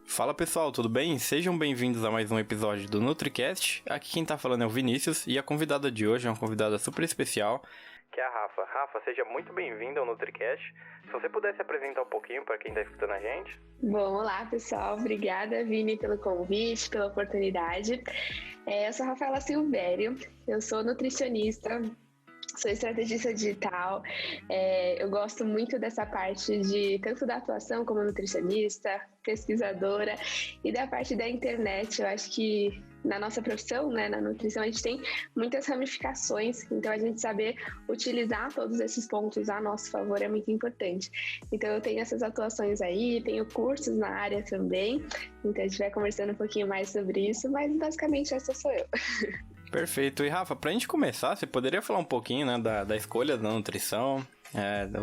Fala pessoal, tudo bem? Sejam bem-vindos a mais um episódio do NutriCast. Aqui quem tá falando é o Vinícius e a convidada de hoje é uma convidada super especial, que é a Rafa. Rafa, seja muito bem-vinda ao NutriCast. Se você pudesse apresentar um pouquinho para quem tá escutando a gente. Bom, olá pessoal, obrigada Vini pelo convite, pela oportunidade. Eu sou a Rafaela Silvério, eu sou nutricionista, sou estrategista digital, eu gosto muito dessa parte de tanto da atuação como nutricionista, pesquisadora e da parte da internet. Eu acho que na nossa profissão, né, na nutrição, a gente tem muitas ramificações, então a gente saber utilizar todos esses pontos a nosso favor é muito importante. Então eu tenho essas atuações aí, tenho cursos na área também, então a gente vai conversando um pouquinho mais sobre isso, mas basicamente essa sou eu. Perfeito. E Rafa, pra gente começar, você poderia falar um pouquinho, né, da escolha da nutrição,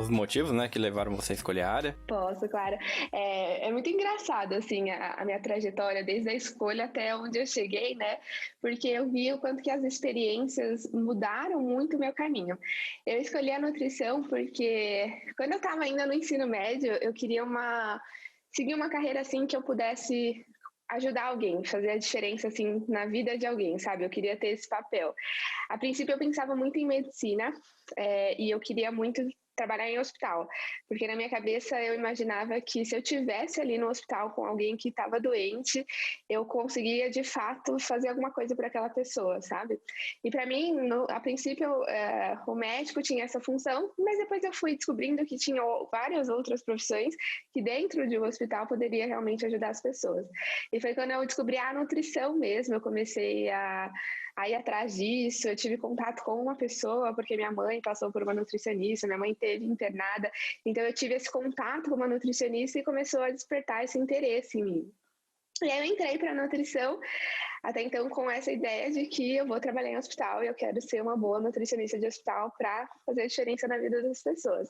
os motivos, né, que levaram você a escolher a área? Posso, claro. É muito engraçado, assim, a minha trajetória, desde a escolha até onde eu cheguei, né, porque eu vi o quanto que as experiências mudaram muito o meu caminho. Eu escolhi a nutrição porque quando eu estava ainda no ensino médio, eu queria seguir uma carreira, assim, que eu pudesse ajudar alguém, fazer a diferença, assim, na vida de alguém, sabe? Eu queria ter esse papel. A princípio, eu pensava muito em medicina, e eu queria muito trabalhar em hospital, porque na minha cabeça eu imaginava que se eu tivesse ali no hospital com alguém que estava doente, eu conseguia de fato fazer alguma coisa para aquela pessoa, sabe? E para mim, a princípio, o médico tinha essa função, mas depois eu fui descobrindo que tinha várias outras profissões que dentro de um hospital poderia realmente ajudar as pessoas. E foi quando eu descobri a nutrição mesmo, eu comecei a ir atrás disso. Eu tive contato com uma pessoa, porque minha mãe passou por uma nutricionista, minha mãe teve internada, então eu tive esse contato com uma nutricionista e começou a despertar esse interesse em mim. E aí eu entrei para a nutrição, até então com essa ideia de que eu vou trabalhar em hospital e eu quero ser uma boa nutricionista de hospital para fazer a diferença na vida das pessoas.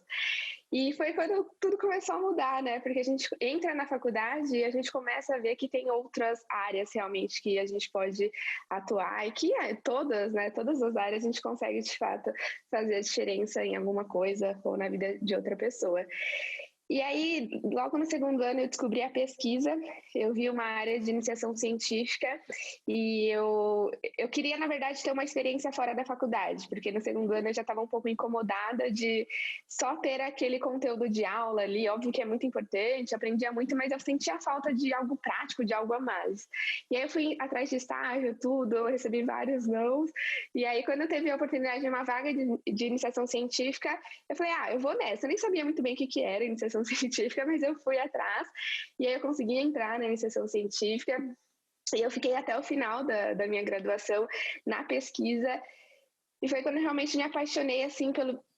E foi quando tudo começou a mudar, né? Porque a gente entra na faculdade e a gente começa a ver que tem outras áreas realmente que a gente pode atuar e que todas, né? Todas as áreas a gente consegue de fato fazer a diferença em alguma coisa ou na vida de outra pessoa. E aí, logo no segundo ano, eu descobri a pesquisa, eu vi uma área de iniciação científica e eu queria, na verdade, ter uma experiência fora da faculdade, porque no segundo ano eu já estava um pouco incomodada de só ter aquele conteúdo de aula ali, óbvio que é muito importante, aprendia muito, mas eu sentia falta de algo prático, de algo a mais. E aí eu fui atrás de estágio, tudo, eu recebi vários nãos, e aí quando eu teve a oportunidade de uma vaga de iniciação científica, eu falei, eu vou nessa. Eu nem sabia muito bem o que era iniciação científica, mas eu fui atrás e aí eu consegui entrar na iniciação científica e eu fiquei até o final da minha graduação na pesquisa e foi quando eu realmente me apaixonei assim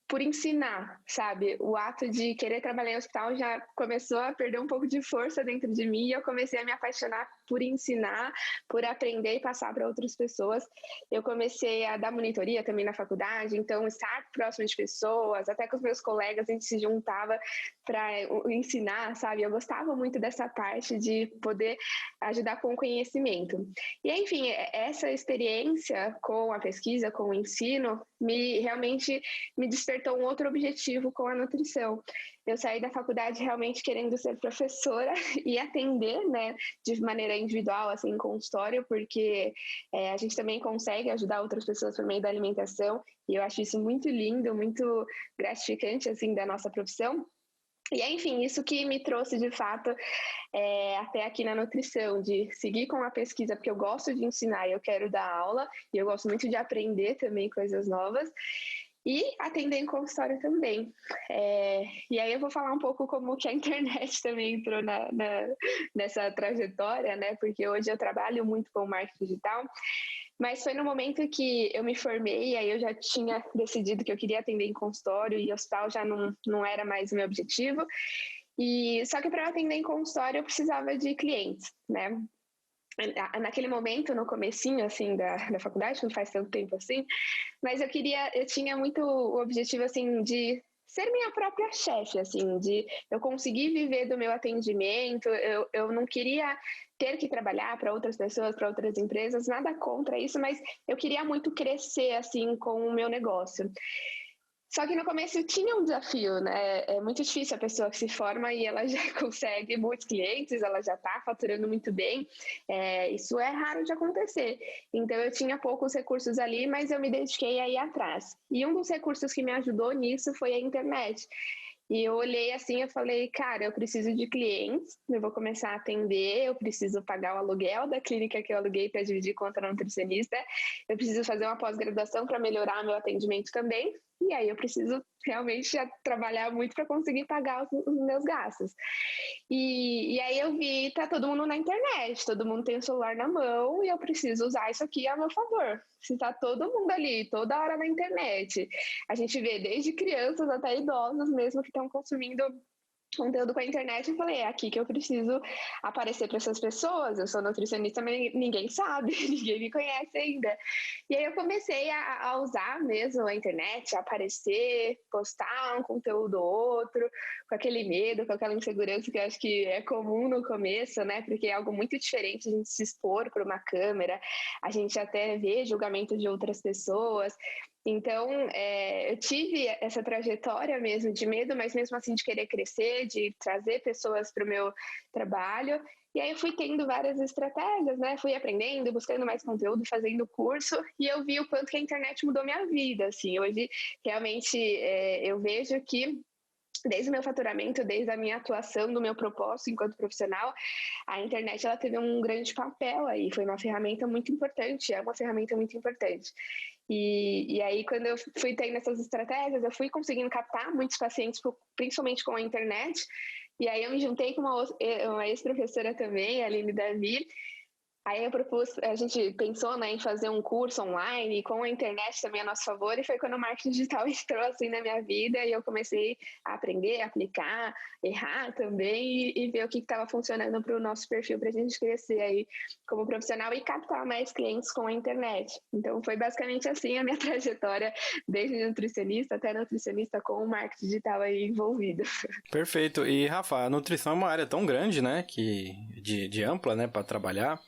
por ensinar, sabe? O ato de querer trabalhar em hospital já começou a perder um pouco de força dentro de mim e eu comecei a me apaixonar por ensinar, por aprender e passar para outras pessoas. Eu comecei a dar monitoria também na faculdade, então estar próximo de pessoas, até com os meus colegas a gente se juntava para ensinar, sabe? Eu gostava muito dessa parte de poder ajudar com o conhecimento. E enfim, essa experiência com a pesquisa, com o ensino, realmente me despertou um outro objetivo com a nutrição. Eu saí da faculdade realmente querendo ser professora e atender, né, de maneira individual, assim, em consultório, porque a gente também consegue ajudar outras pessoas por meio da alimentação, e eu acho isso muito lindo, muito gratificante, assim, da nossa profissão. E enfim, isso que me trouxe de fato até aqui na nutrição, de seguir com a pesquisa, porque eu gosto de ensinar e eu quero dar aula, e eu gosto muito de aprender também coisas novas, e atender em consultório também. E aí eu vou falar um pouco como que a internet também entrou nessa trajetória, né? Porque hoje eu trabalho muito com marketing digital, mas foi no momento que eu me formei, e aí eu já tinha decidido que eu queria atender em consultório e hospital já não era mais o meu objetivo. Só que para eu atender em consultório eu precisava de clientes, né? Naquele momento, no comecinho, assim, da faculdade, não faz tanto tempo assim, mas eu tinha muito o objetivo, assim, de ser minha própria chefe, assim, de eu conseguir viver do meu atendimento, eu não queria ter que trabalhar para outras pessoas, para outras empresas, nada contra isso, mas eu queria muito crescer, assim, com o meu negócio. Só que no começo tinha um desafio, né? É muito difícil a pessoa que se forma e ela já consegue muitos clientes, ela já está faturando muito bem. Isso é raro de acontecer. Então eu tinha poucos recursos ali, mas eu me dediquei a ir atrás. E um dos recursos que me ajudou nisso foi a internet. E eu olhei assim, eu falei, cara, eu preciso de clientes, eu vou começar a atender, eu preciso pagar o aluguel da clínica que eu aluguei para dividir contra a nutricionista, eu preciso fazer uma pós-graduação para melhorar meu atendimento também, e aí eu preciso realmente trabalhar muito para conseguir pagar os meus gastos. E aí eu vi, tá todo mundo na internet, todo mundo tem o celular na mão e eu preciso usar isso aqui a meu favor. Se tá todo mundo ali, toda hora na internet, a gente vê desde crianças até idosos mesmo que estão consumindo conteúdo com a internet, eu falei, é aqui que eu preciso aparecer para essas pessoas, eu sou nutricionista, mas ninguém sabe, ninguém me conhece ainda. E aí eu comecei a usar mesmo a internet, a aparecer, postar um conteúdo ou outro, com aquele medo, com aquela insegurança que eu acho que é comum no começo, né, porque é algo muito diferente a gente se expor para uma câmera, a gente até vê julgamento de outras pessoas. Então, eu tive essa trajetória mesmo de medo, mas mesmo assim de querer crescer, de trazer pessoas para o meu trabalho. E aí eu fui tendo várias estratégias, né? Fui aprendendo, buscando mais conteúdo, fazendo curso, e eu vi o quanto que a internet mudou minha vida, assim. Hoje, realmente, eu vejo que desde o meu faturamento, desde a minha atuação, do meu propósito enquanto profissional, a internet ela teve um grande papel aí, foi uma ferramenta muito importante, é uma ferramenta muito importante. E aí, quando eu fui tendo essas estratégias, eu fui conseguindo captar muitos pacientes, principalmente com a internet, e aí eu me juntei com uma ex-professora também, a Aline Davi. Aí eu propus, a gente pensou, né, em fazer um curso online com a internet também a nosso favor, e foi quando o marketing digital entrou assim na minha vida e eu comecei a aprender, a aplicar, errar também e ver o que estava funcionando para o nosso perfil, para a gente crescer aí como profissional e captar mais clientes com a internet. Então foi basicamente assim a minha trajetória, desde nutricionista até nutricionista com o marketing digital aí envolvido. Perfeito. E Rafa, a nutrição é uma área tão grande, né, que de ampla, né, para trabalhar.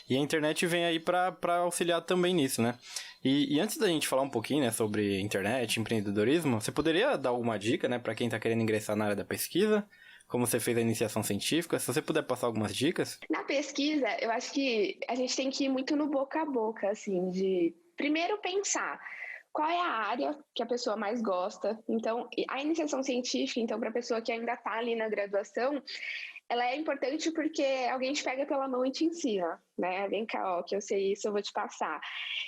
E a internet vem aí para auxiliar também nisso, né? E antes da gente falar um pouquinho, né, sobre internet, empreendedorismo, você poderia dar alguma dica, né, para quem está querendo ingressar na área da pesquisa? Como você fez a iniciação científica? Se você puder passar algumas dicas. Na pesquisa, eu acho que a gente tem que ir muito no boca a boca, assim, de primeiro pensar qual é a área que a pessoa mais gosta. Então, a iniciação científica, então, para a pessoa que ainda está ali na graduação, ela é importante porque alguém te pega pela mão e te ensina, né? Vem cá, ó, que eu sei isso, eu vou te passar.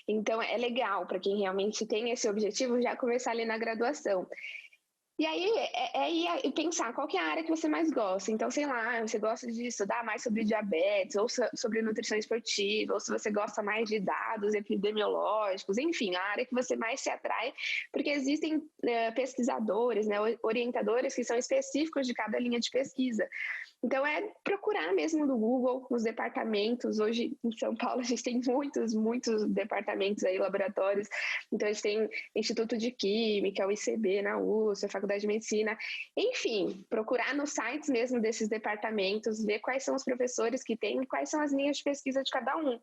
Então, é legal para quem realmente tem esse objetivo já começar ali na graduação. E aí ir pensar qual que é a área que você mais gosta. Então, sei lá, você gosta de estudar mais sobre diabetes, ou sobre nutrição esportiva, ou se você gosta mais de dados epidemiológicos, enfim, a área que você mais se atrai, porque existem pesquisadores, né, orientadores que são específicos de cada linha de pesquisa. Então, é procurar mesmo no Google, nos departamentos. Hoje, em São Paulo, a gente tem muitos departamentos aí, laboratórios. Então, a gente tem Instituto de Química, o ICB na USP, a Faculdade de Medicina. Enfim, procurar nos sites mesmo desses departamentos, ver quais são os professores que tem e quais são as linhas de pesquisa de cada um.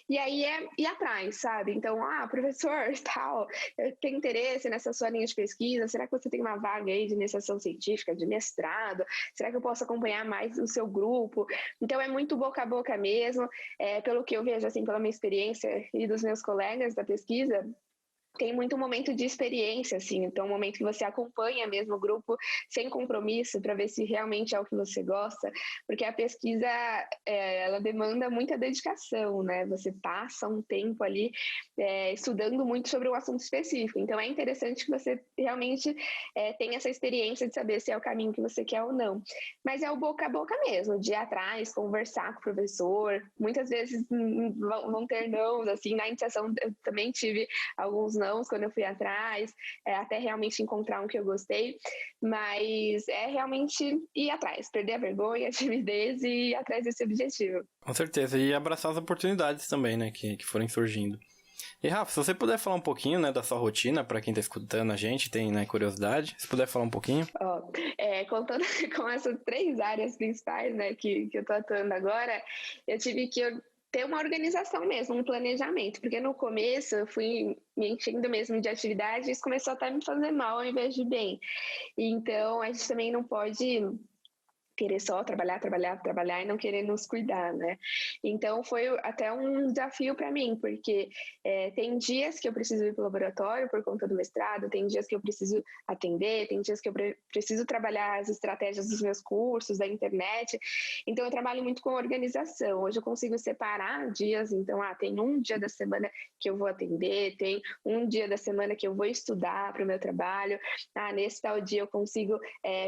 E aí é ir atrás, sabe? Então, professor, tal, eu tenho interesse nessa sua linha de pesquisa. Será que você tem uma vaga aí de iniciação científica, de mestrado? Será que eu posso acompanhar mais o seu grupo? Então é muito boca a boca mesmo, pelo que eu vejo, assim, pela minha experiência e dos meus colegas da pesquisa, tem muito momento de experiência, assim, então um momento que você acompanha mesmo o grupo sem compromisso para ver se realmente é o que você gosta, porque a pesquisa, ela demanda muita dedicação, né? Você passa um tempo ali estudando muito sobre um assunto específico, então é interessante que você realmente tenha essa experiência de saber se é o caminho que você quer ou não. Mas é o boca a boca mesmo, de ir atrás, conversar com o professor, muitas vezes vão ter nãos, assim, na iniciação eu também tive alguns nãos quando eu fui atrás, até realmente encontrar um que eu gostei, mas é realmente ir atrás, perder a vergonha, a timidez e ir atrás desse objetivo. Com certeza, e abraçar as oportunidades também, né, que forem surgindo. E Rafa, se você puder falar um pouquinho, né, da sua rotina, para quem tá escutando a gente, tem, né, curiosidade, se puder falar um pouquinho. Contando com essas 3 áreas principais, né, que eu tô atuando agora, eu tive que ter uma organização mesmo, um planejamento, porque no começo eu fui me enchendo mesmo de atividades e isso começou até a me fazer mal ao invés de bem. Então, a gente também não pode querer só trabalhar, trabalhar, trabalhar e não querer nos cuidar, né? Então foi até um desafio para mim, porque tem dias que eu preciso ir para o laboratório por conta do mestrado, tem dias que eu preciso atender, tem dias que eu preciso trabalhar as estratégias dos meus cursos, da internet. Então eu trabalho muito com organização. Hoje eu consigo separar dias, então tem um dia da semana que eu vou atender, tem um dia da semana que eu vou estudar para o meu trabalho. Nesse tal dia eu consigo,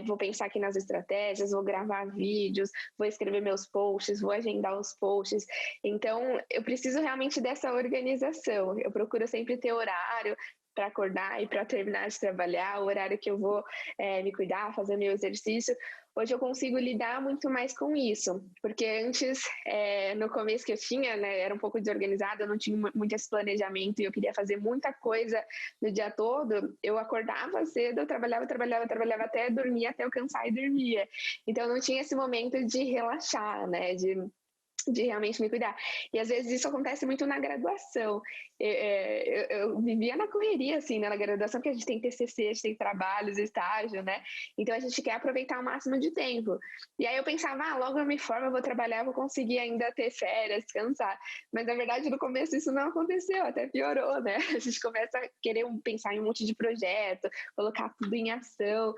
vou pensar aqui nas estratégias, vou gravar vídeos, vou escrever meus posts, vou agendar os posts. Então, eu preciso realmente dessa organização. Eu procuro sempre ter horário para acordar e para terminar de trabalhar, o horário que eu vou me cuidar, fazer meu exercício. Hoje eu consigo lidar muito mais com isso, porque antes, no começo que eu tinha, né, era um pouco desorganizada, eu não tinha muito esse planejamento e eu queria fazer muita coisa no dia todo. Eu acordava cedo, eu trabalhava até dormir, até eu cansar e dormia. Então eu não tinha esse momento de relaxar, né, de realmente me cuidar. E às vezes isso acontece muito na graduação. Eu vivia na correria, assim, né, na graduação, porque a gente tem TCC, a gente tem trabalhos, estágio, né? Então a gente quer aproveitar o máximo de tempo. E aí eu pensava, logo eu me formo, eu vou trabalhar, eu vou conseguir ainda ter férias, descansar. Mas na verdade no começo isso não aconteceu, até piorou, né? A gente começa a querer pensar em um monte de projeto, colocar tudo em ação.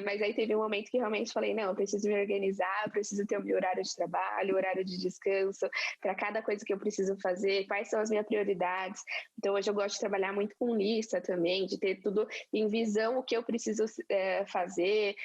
Mas aí teve um momento que realmente falei, não, eu preciso me organizar, eu preciso ter o meu horário de trabalho, horário de descanso, para cada coisa que eu preciso fazer, quais são as minhas prioridades. Então, hoje eu gosto de trabalhar muito com lista também, de ter tudo em visão, o que eu preciso fazer.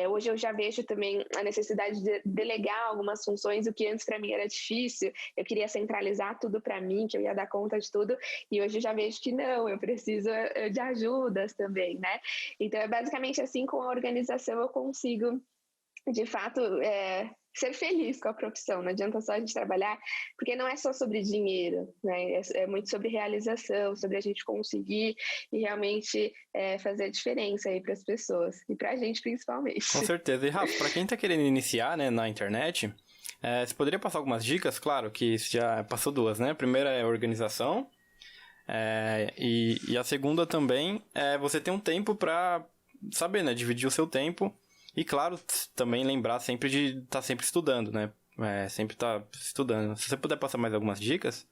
Hoje eu já vejo também a necessidade de delegar algumas funções, o que antes para mim era difícil, eu queria centralizar tudo para mim, que eu ia dar conta de tudo, e hoje eu já vejo que não, eu preciso de ajudas também, né? Então, é basicamente assim, com a organização eu consigo, de fato, ser feliz com a profissão. Não adianta só a gente trabalhar, porque não é só sobre dinheiro, né? É muito sobre realização, sobre a gente conseguir e realmente fazer a diferença aí para as pessoas e para a gente principalmente. Com certeza. E Rafa, para quem está querendo iniciar, né, na internet, você poderia passar algumas dicas? Claro que isso já passou duas, né? A primeira é organização, e a segunda também é você ter um tempo para saber, né, dividir o seu tempo. E, claro, também lembrar sempre de estar sempre estudando, né? Sempre estar estudando. Se você puder passar mais algumas dicas?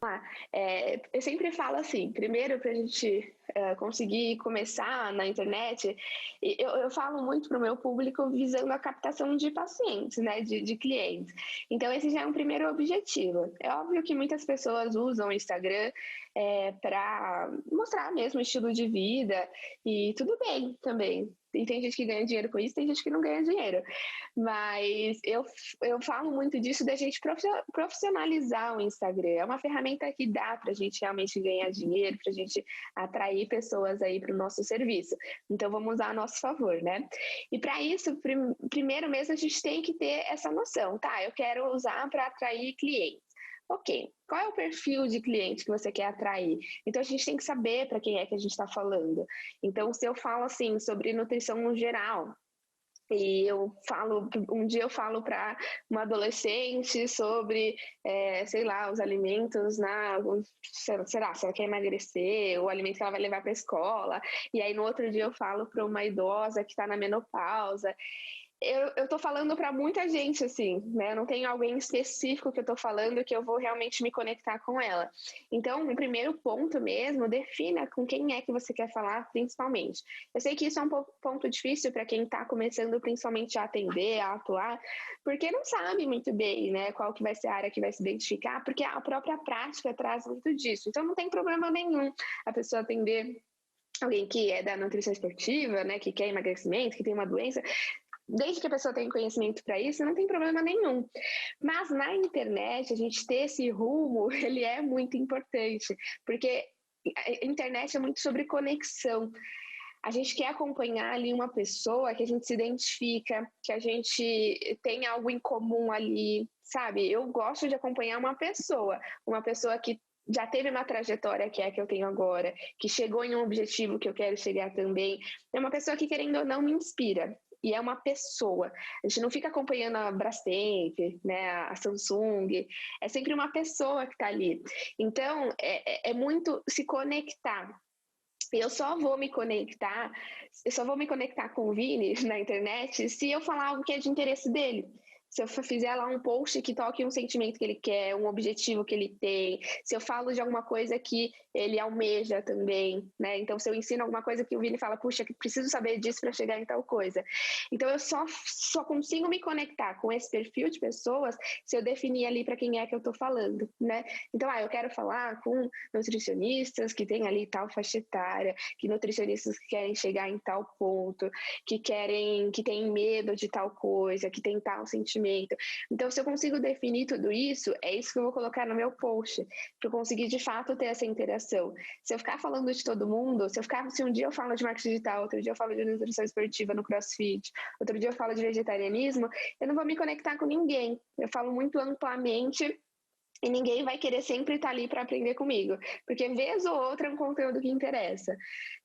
Eu sempre falo assim, primeiro para a gente conseguir começar na internet, eu falo muito para o meu público visando a captação de pacientes, né, de clientes. Então esse já é um primeiro objetivo. É óbvio que muitas pessoas usam o Instagram para mostrar mesmo o estilo de vida e tudo bem também. E tem gente que ganha dinheiro com isso, tem gente que não ganha dinheiro. Mas eu falo muito disso da gente profissionalizar o Instagram. É uma ferramenta que dá para a gente realmente ganhar dinheiro, para a gente atrair pessoas aí para o nosso serviço. Então, vamos usar a nosso favor, né? E para isso, primeiro mesmo, a gente tem que ter essa noção. Tá, eu quero usar para atrair clientes. Ok, qual é o perfil de cliente que você quer atrair? Então, a gente tem que saber para quem é que a gente está falando. Então, se eu falo assim sobre nutrição no geral, e um dia eu falo para uma adolescente sobre, sei lá, os alimentos, será, se ela quer emagrecer, o alimento que ela vai levar para a escola, e aí no outro dia eu falo para uma idosa que está na menopausa. Eu tô falando para muita gente, assim, né? Eu não tenho alguém específico que eu tô falando que eu vou realmente me conectar com ela. Então, o primeiro ponto mesmo, defina com quem é que você quer falar, principalmente. Eu sei que isso é um ponto difícil para quem está começando, principalmente, a atender, a atuar, porque não sabe muito bem, né, qual que vai ser a área que vai se identificar, porque a própria prática traz muito disso. Então, não tem problema nenhum a pessoa atender alguém que é da nutrição esportiva, né, que quer emagrecimento, que tem uma doença. Desde que a pessoa tenha conhecimento para isso, não tem problema nenhum. Mas na internet, a gente ter esse rumo, ele é muito importante, porque a internet é muito sobre conexão. A gente quer acompanhar ali uma pessoa que a gente se identifica, que a gente tem algo em comum ali, sabe? Eu gosto de acompanhar uma pessoa que já teve uma trajetória que é a que eu tenho agora, que chegou em um objetivo que eu quero chegar também. É uma pessoa que, querendo ou não, me inspira. e é uma pessoa. A gente não fica acompanhando a Brastemp, né, a Samsung, é sempre uma pessoa que está ali. Então, é muito se conectar. Eu só vou me conectar com o Vini na internet se eu falar algo que é de interesse dele. Se eu fizer lá um post que toque um sentimento que ele quer, um objetivo que ele tem, se eu falo de alguma coisa que ele almeja também, né? Então, se eu ensino alguma coisa que o Vini fala, puxa, preciso saber disso para chegar em tal coisa. Então, eu só consigo me conectar com esse perfil de pessoas se eu definir ali para quem é que eu estou falando, né? Então, eu quero falar com nutricionistas que têm ali tal faixa etária, que nutricionistas que querem chegar em tal ponto, que têm medo de tal coisa, que tem tal sentimento. Então, se eu consigo definir tudo isso, é isso que eu vou colocar no meu post, para eu conseguir de fato ter essa interação. Se eu ficar falando de todo mundo, se um dia eu falo de marketing digital, outro dia eu falo de nutrição esportiva no CrossFit, outro dia eu falo de vegetarianismo, eu não vou me conectar com ninguém. Eu falo muito amplamente e ninguém vai querer sempre estar ali para aprender comigo, porque vez ou outra é um conteúdo que interessa,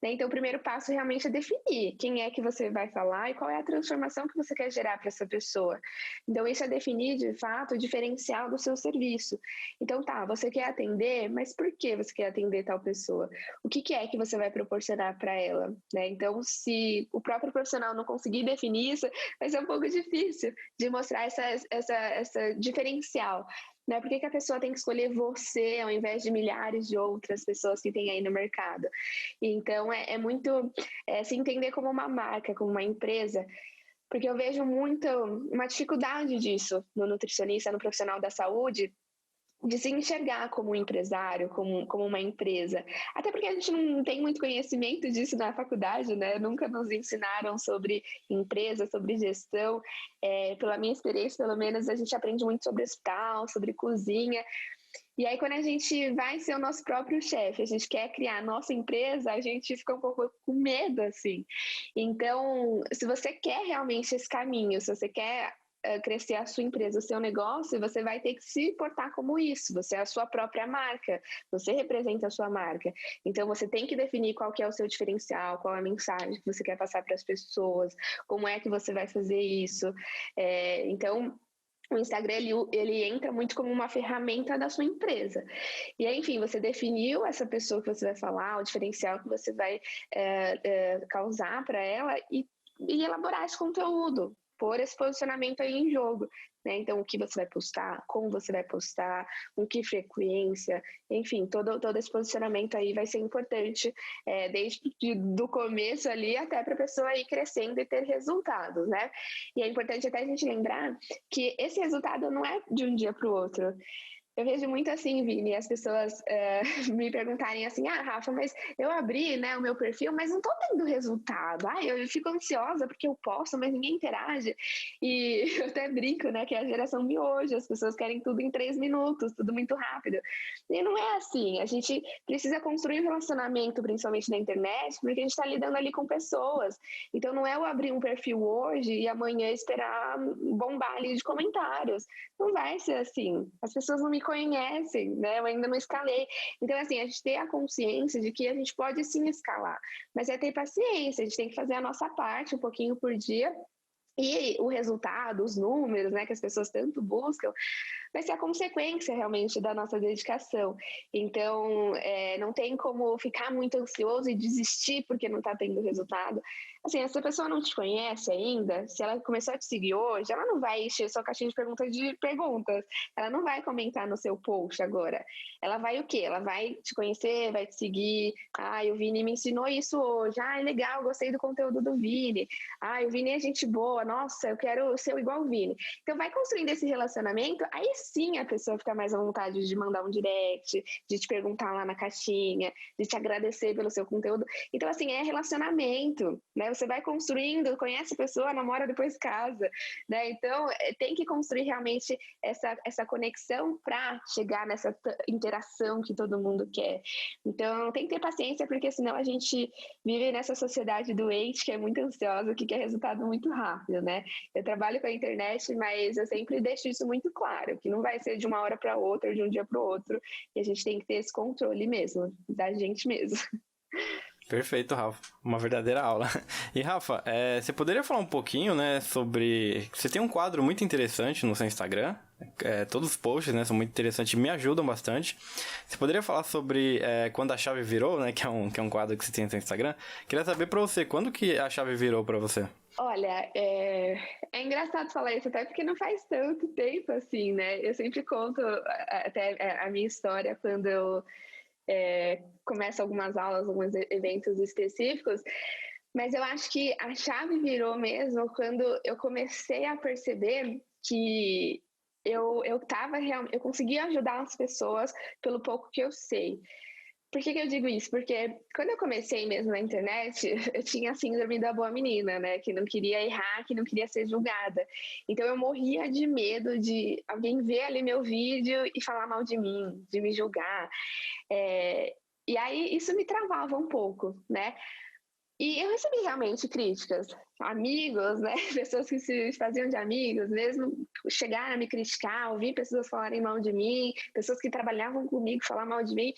né? Então, o primeiro passo realmente é definir quem é que você vai falar e qual é a transformação que você quer gerar para essa pessoa. Então, isso é definir, de fato, o diferencial do seu serviço. Então, você quer atender, mas por que você quer atender tal pessoa? O que é que você vai proporcionar para ela, né? Então, se o próprio profissional não conseguir definir isso, vai ser um pouco difícil de mostrar essa diferencial. Né? Por que a pessoa tem que escolher você ao invés de milhares de outras pessoas que tem aí no mercado? Então, é muito se entender como uma marca, como uma empresa, porque eu vejo muito uma dificuldade disso no nutricionista, no profissional da saúde, de se enxergar como um empresário, como uma empresa. Até porque a gente não tem muito conhecimento disso na faculdade, né? Nunca nos ensinaram sobre empresa, sobre gestão. Pela minha experiência, pelo menos, a gente aprende muito sobre hospital, sobre cozinha. E aí, quando a gente vai ser o nosso próprio chefe, a gente quer criar a nossa empresa, a gente fica um pouco com medo, assim. Então, se você quer realmente esse caminho, se você quer crescer a sua empresa, o seu negócio, você vai ter que se portar como isso. Você é a sua própria marca, você representa a sua marca. Então, você tem que definir qual que é o seu diferencial, qual é a mensagem que você quer passar para as pessoas, como é que você vai fazer isso. Então, o Instagram, ele entra muito como uma ferramenta da sua empresa. E aí, enfim, você definiu essa pessoa que você vai falar, o diferencial que você vai causar para ela e elaborar esse conteúdo, pôr esse posicionamento aí em jogo, né? Então, o que você vai postar, como você vai postar, com que frequência, enfim, todo esse posicionamento aí vai ser importante desde do começo ali até para a pessoa ir crescendo e ter resultados, né? E é importante até a gente lembrar que esse resultado não é de um dia para o outro. Eu vejo muito assim, Vini, as pessoas me perguntarem assim, Rafa, mas eu abri, né, o meu perfil, mas não estou tendo resultado. Eu fico ansiosa porque eu posto, mas ninguém interage. E eu até brinco, né, que é a geração miojo, as pessoas querem tudo em 3 minutos, tudo muito rápido. E não é assim, a gente precisa construir um relacionamento, principalmente na internet, porque a gente está lidando ali com pessoas. Então não é eu abrir um perfil hoje e amanhã esperar bombar ali de comentários. Não vai ser assim. As pessoas não me conhecem, né? Eu ainda não escalei. Então, assim, a gente tem a consciência de que a gente pode sim escalar, mas é ter paciência, a gente tem que fazer a nossa parte um pouquinho por dia. E o resultado, os números, né, que as pessoas tanto buscam, vai ser a consequência realmente da nossa dedicação. Então, não tem como ficar muito ansioso e desistir porque não está tendo resultado. Assim, se a pessoa não te conhece ainda, se ela começou a te seguir hoje, ela não vai encher sua caixinha de perguntas. Ela não vai comentar no seu post agora. Ela vai o quê? Ela vai te conhecer, vai te seguir. O Vini me ensinou isso hoje. Legal, gostei do conteúdo do Vini. O Vini é gente boa. Nossa, eu quero ser igual o Vini. Então, vai construindo esse relacionamento, aí sim a pessoa fica mais à vontade de mandar um direct, de te perguntar lá na caixinha, de te agradecer pelo seu conteúdo. Então, assim, é relacionamento, né? Você vai construindo, conhece a pessoa, namora, depois casa, né? Então, tem que construir realmente essa conexão para chegar nessa interação que todo mundo quer. Então, tem que ter paciência, porque senão a gente vive nessa sociedade doente, que é muito ansiosa, que quer resultado muito rápido, né? Eu trabalho com a internet, mas eu sempre deixo isso muito claro, que não vai ser de uma hora para outra, de um dia para o outro, e a gente tem que ter esse controle mesmo, da gente mesmo. Perfeito, Rafa. Uma verdadeira aula. E, Rafa, você poderia falar um pouquinho, né, sobre... Você tem um quadro muito interessante no seu Instagram. Todos os posts, né, são muito interessantes e me ajudam bastante. Você poderia falar sobre quando a chave virou, né, que é um quadro que você tem no seu Instagram. Queria saber pra você, quando que a chave virou pra você? Olha, é engraçado falar isso, até porque não faz tanto tempo assim, né? Eu sempre conto até a minha história quando eu começo algumas aulas, alguns eventos específicos, mas eu acho que a chave virou mesmo quando eu comecei a perceber que eu conseguia ajudar as pessoas pelo pouco que eu sei. Por que eu digo isso? Porque quando eu comecei mesmo na internet, eu tinha a síndrome da boa menina, né? Que não queria errar, que não queria ser julgada. Então eu morria de medo de alguém ver ali meu vídeo e falar mal de mim, de me julgar. É, e aí isso me travava um pouco, né? E eu recebi realmente críticas, amigos, né? Pessoas que se faziam de amigos, mesmo chegaram a me criticar, ouvi pessoas falarem mal de mim, pessoas que trabalhavam comigo falar mal de mim.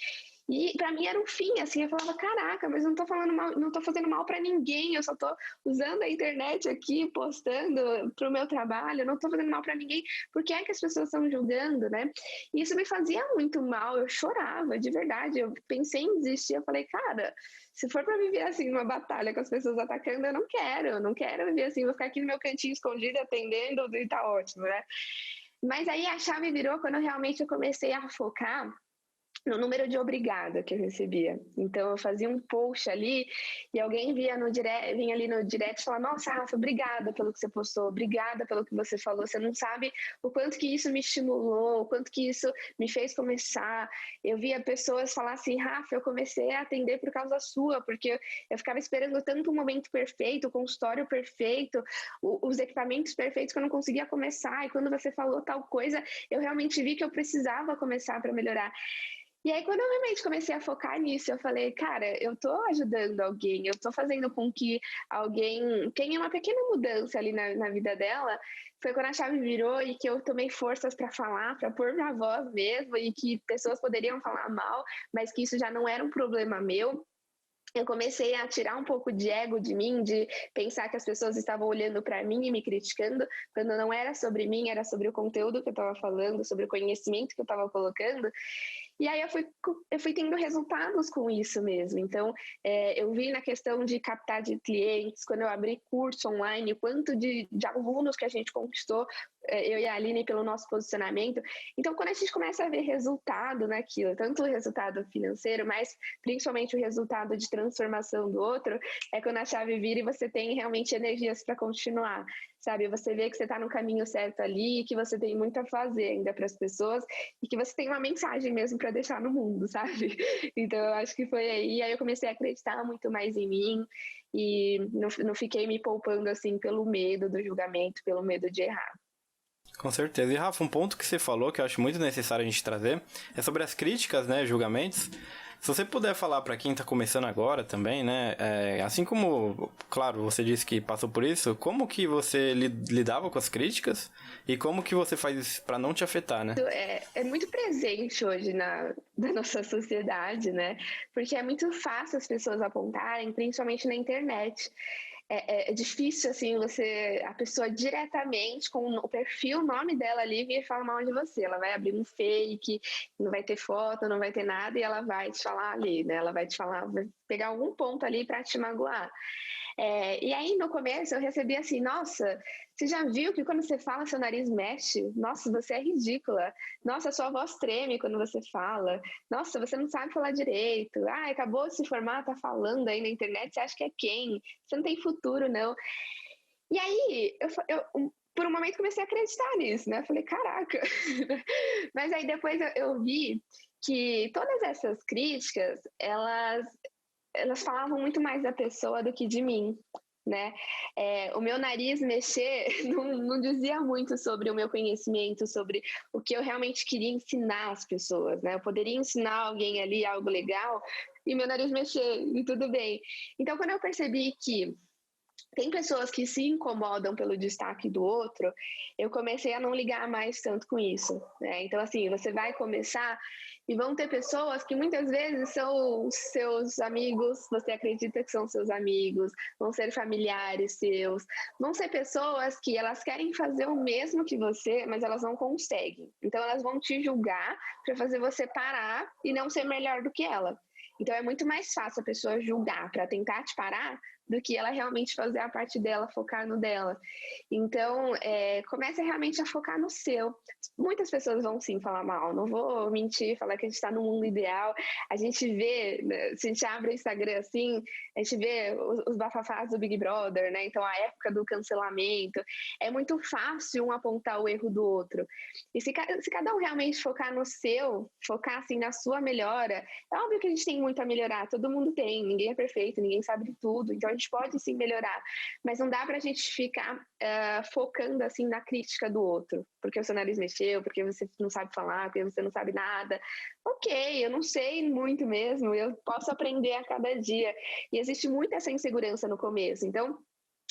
E para mim era um fim, assim, eu falava, caraca, mas não tô falando mal, não tô fazendo mal para ninguém, eu só tô usando a internet aqui, postando pro meu trabalho, eu não tô fazendo mal para ninguém. Por que é que as pessoas estão julgando, né? E isso me fazia muito mal, eu chorava, de verdade. Eu pensei em desistir, eu falei, cara, se for para viver assim numa batalha com as pessoas atacando, eu não quero viver assim, vou ficar aqui no meu cantinho escondido atendendo e tá ótimo, né? Mas aí a chave virou quando realmente eu comecei a focar no número de obrigada que eu recebia. Então eu fazia um post ali e alguém vinha ali no direct e falava, nossa, Rafa, obrigada pelo que você postou, obrigada pelo que você falou, você não sabe o quanto que isso me estimulou, o quanto que isso me fez começar. Eu via pessoas falar assim, Rafa, eu comecei a atender por causa sua, porque eu ficava esperando tanto o momento perfeito, o consultório perfeito, os equipamentos perfeitos que eu não conseguia começar, e quando você falou tal coisa, eu realmente vi que eu precisava começar para melhorar. E aí, quando eu realmente comecei a focar nisso, eu falei, cara, eu tô ajudando alguém, eu tô fazendo com que alguém tenha uma pequena mudança ali na vida dela. Foi quando a chave virou e que eu tomei forças para falar, para pôr minha voz mesmo, e que pessoas poderiam falar mal, mas que isso já não era um problema meu. Eu comecei a tirar um pouco de ego de mim, de pensar que as pessoas estavam olhando para mim e me criticando, quando não era sobre mim, era sobre o conteúdo que eu estava falando, sobre o conhecimento que eu estava colocando. E aí eu fui tendo resultados com isso mesmo. Então, eu vi na questão de captar de clientes, quando eu abri curso online, quanto de alunos que a gente conquistou, eu e a Aline, pelo nosso posicionamento. Então, quando a gente começa a ver resultado naquilo, tanto o resultado financeiro, mas principalmente o resultado de transformação do outro, é quando a chave vira e você tem realmente energias para continuar, sabe? Você vê que você está no caminho certo ali, que você tem muito a fazer ainda para as pessoas e que você tem uma mensagem mesmo para deixar no mundo, sabe? Então, eu acho que foi aí eu comecei a acreditar muito mais em mim e não fiquei me poupando assim pelo medo do julgamento, pelo medo de errar. Com certeza. E, Rafa, um ponto que você falou que eu acho muito necessário a gente trazer é sobre as críticas, né, julgamentos. Se você puder falar para quem tá começando agora também, né, assim como, claro, você disse que passou por isso, como que você lidava com as críticas e como que você faz isso para não te afetar, né? É muito presente hoje na nossa sociedade, né? Porque é muito fácil as pessoas apontarem, principalmente na internet. É difícil, assim, a pessoa diretamente, com o perfil, o nome dela ali, vir falar mal de você. Ela vai abrir um fake, não vai ter foto, não vai ter nada, e ela vai te falar ali, né? Ela vai te falar, vai pegar algum ponto ali para te magoar. E aí, no começo, eu recebi assim, nossa, você já viu que quando você fala, seu nariz mexe? Nossa, você é ridícula. Nossa, sua voz treme quando você fala. Nossa, você não sabe falar direito. Ah, acabou de se formar, tá falando aí na internet, você acha que é quem? Você não tem futuro, não. E aí, por um momento comecei a acreditar nisso, né? Falei, caraca. Mas aí depois eu vi que todas essas críticas, elas falavam muito mais da pessoa do que de mim, né? O meu nariz mexer não dizia muito sobre o meu conhecimento, sobre o que eu realmente queria ensinar às pessoas, né? Eu poderia ensinar alguém ali algo legal e meu nariz mexer e tudo bem. Então, quando eu percebi que tem pessoas que se incomodam pelo destaque do outro, eu comecei a não ligar mais tanto com isso, né? Então, assim, você vai começar E vão ter pessoas que muitas vezes são seus amigos, você acredita que são seus amigos, vão ser familiares seus, vão ser pessoas que elas querem fazer o mesmo que você, mas elas não conseguem. Então elas vão te julgar para fazer você parar e não ser melhor do que ela. Então é muito mais fácil a pessoa julgar para tentar te parar do que ela realmente fazer a parte dela, focar no dela. Então, comece realmente a focar no seu. Muitas pessoas vão sim falar mal, não vou mentir, falar que a gente está no mundo ideal. A gente vê, né, se a gente abre o Instagram assim, a gente vê os bafafás do Big Brother, né? Então, a época do cancelamento. É muito fácil um apontar o erro do outro. E se cada um realmente focar no seu, focar assim na sua melhora, é óbvio que a gente tem muito a melhorar, todo mundo tem, ninguém é perfeito, ninguém sabe de tudo, então a gente pode sim melhorar, mas não dá pra gente ficar focando assim na crítica do outro, porque o seu nariz mexeu, porque você não sabe falar, porque você não sabe nada. Ok, eu não sei muito mesmo, eu posso aprender a cada dia, e existe muita essa insegurança no começo, então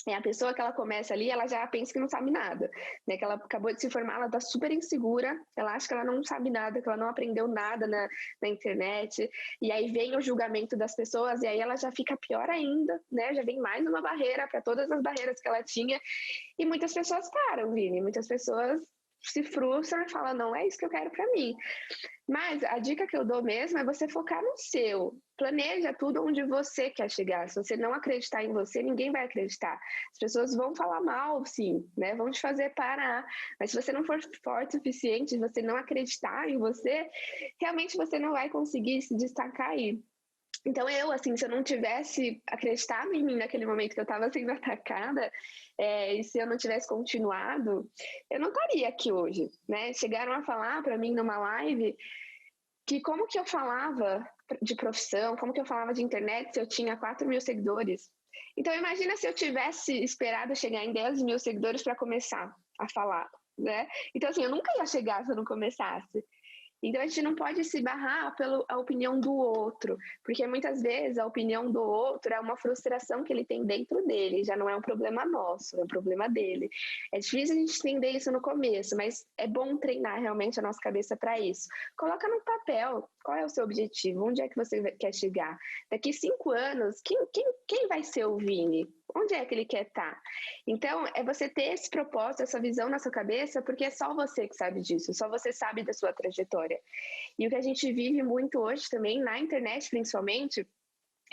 a pessoa que ela começa ali, ela já pensa que não sabe nada, né? Que ela acabou de se formar, ela tá super insegura, ela acha que ela não sabe nada, que ela não aprendeu nada na internet, e aí vem o julgamento das pessoas, e aí ela já fica pior ainda, né? Já vem mais uma barreira para todas as barreiras que ela tinha, e muitas pessoas param, Vini, muitas pessoas se frustram e falam, não é isso que eu quero para mim. Mas a dica que eu dou mesmo é você focar no seu. Planeja tudo onde você quer chegar. Se você não acreditar em você, ninguém vai acreditar. As pessoas vão falar mal, sim, né? Vão te fazer parar. Mas se você não for forte o suficiente, se você não acreditar em você, realmente você não vai conseguir se destacar aí. Então eu, assim, se eu não tivesse acreditado em mim naquele momento que eu estava sendo atacada, e se eu não tivesse continuado, eu não estaria aqui hoje, né? Chegaram a falar para mim numa live que como que eu falava de profissão, como que eu falava de internet se eu tinha 4 mil seguidores. Então imagina se eu tivesse esperado chegar em 10 mil seguidores para começar a falar, né? Então assim, eu nunca ia chegar se eu não começasse. Então a gente não pode se barrar pela opinião do outro, porque muitas vezes a opinião do outro é uma frustração que ele tem dentro dele, já não é um problema nosso, é um problema dele. É difícil a gente entender isso no começo, mas é bom treinar realmente a nossa cabeça para isso. Coloca no papel qual é o seu objetivo, onde é que você quer chegar. Daqui 5 anos, quem vai ser o Vini? Onde é que ele quer estar? Então, é você ter esse propósito, essa visão na sua cabeça, porque é só você que sabe disso, só você sabe da sua trajetória. E o que a gente vive muito hoje também, na internet principalmente,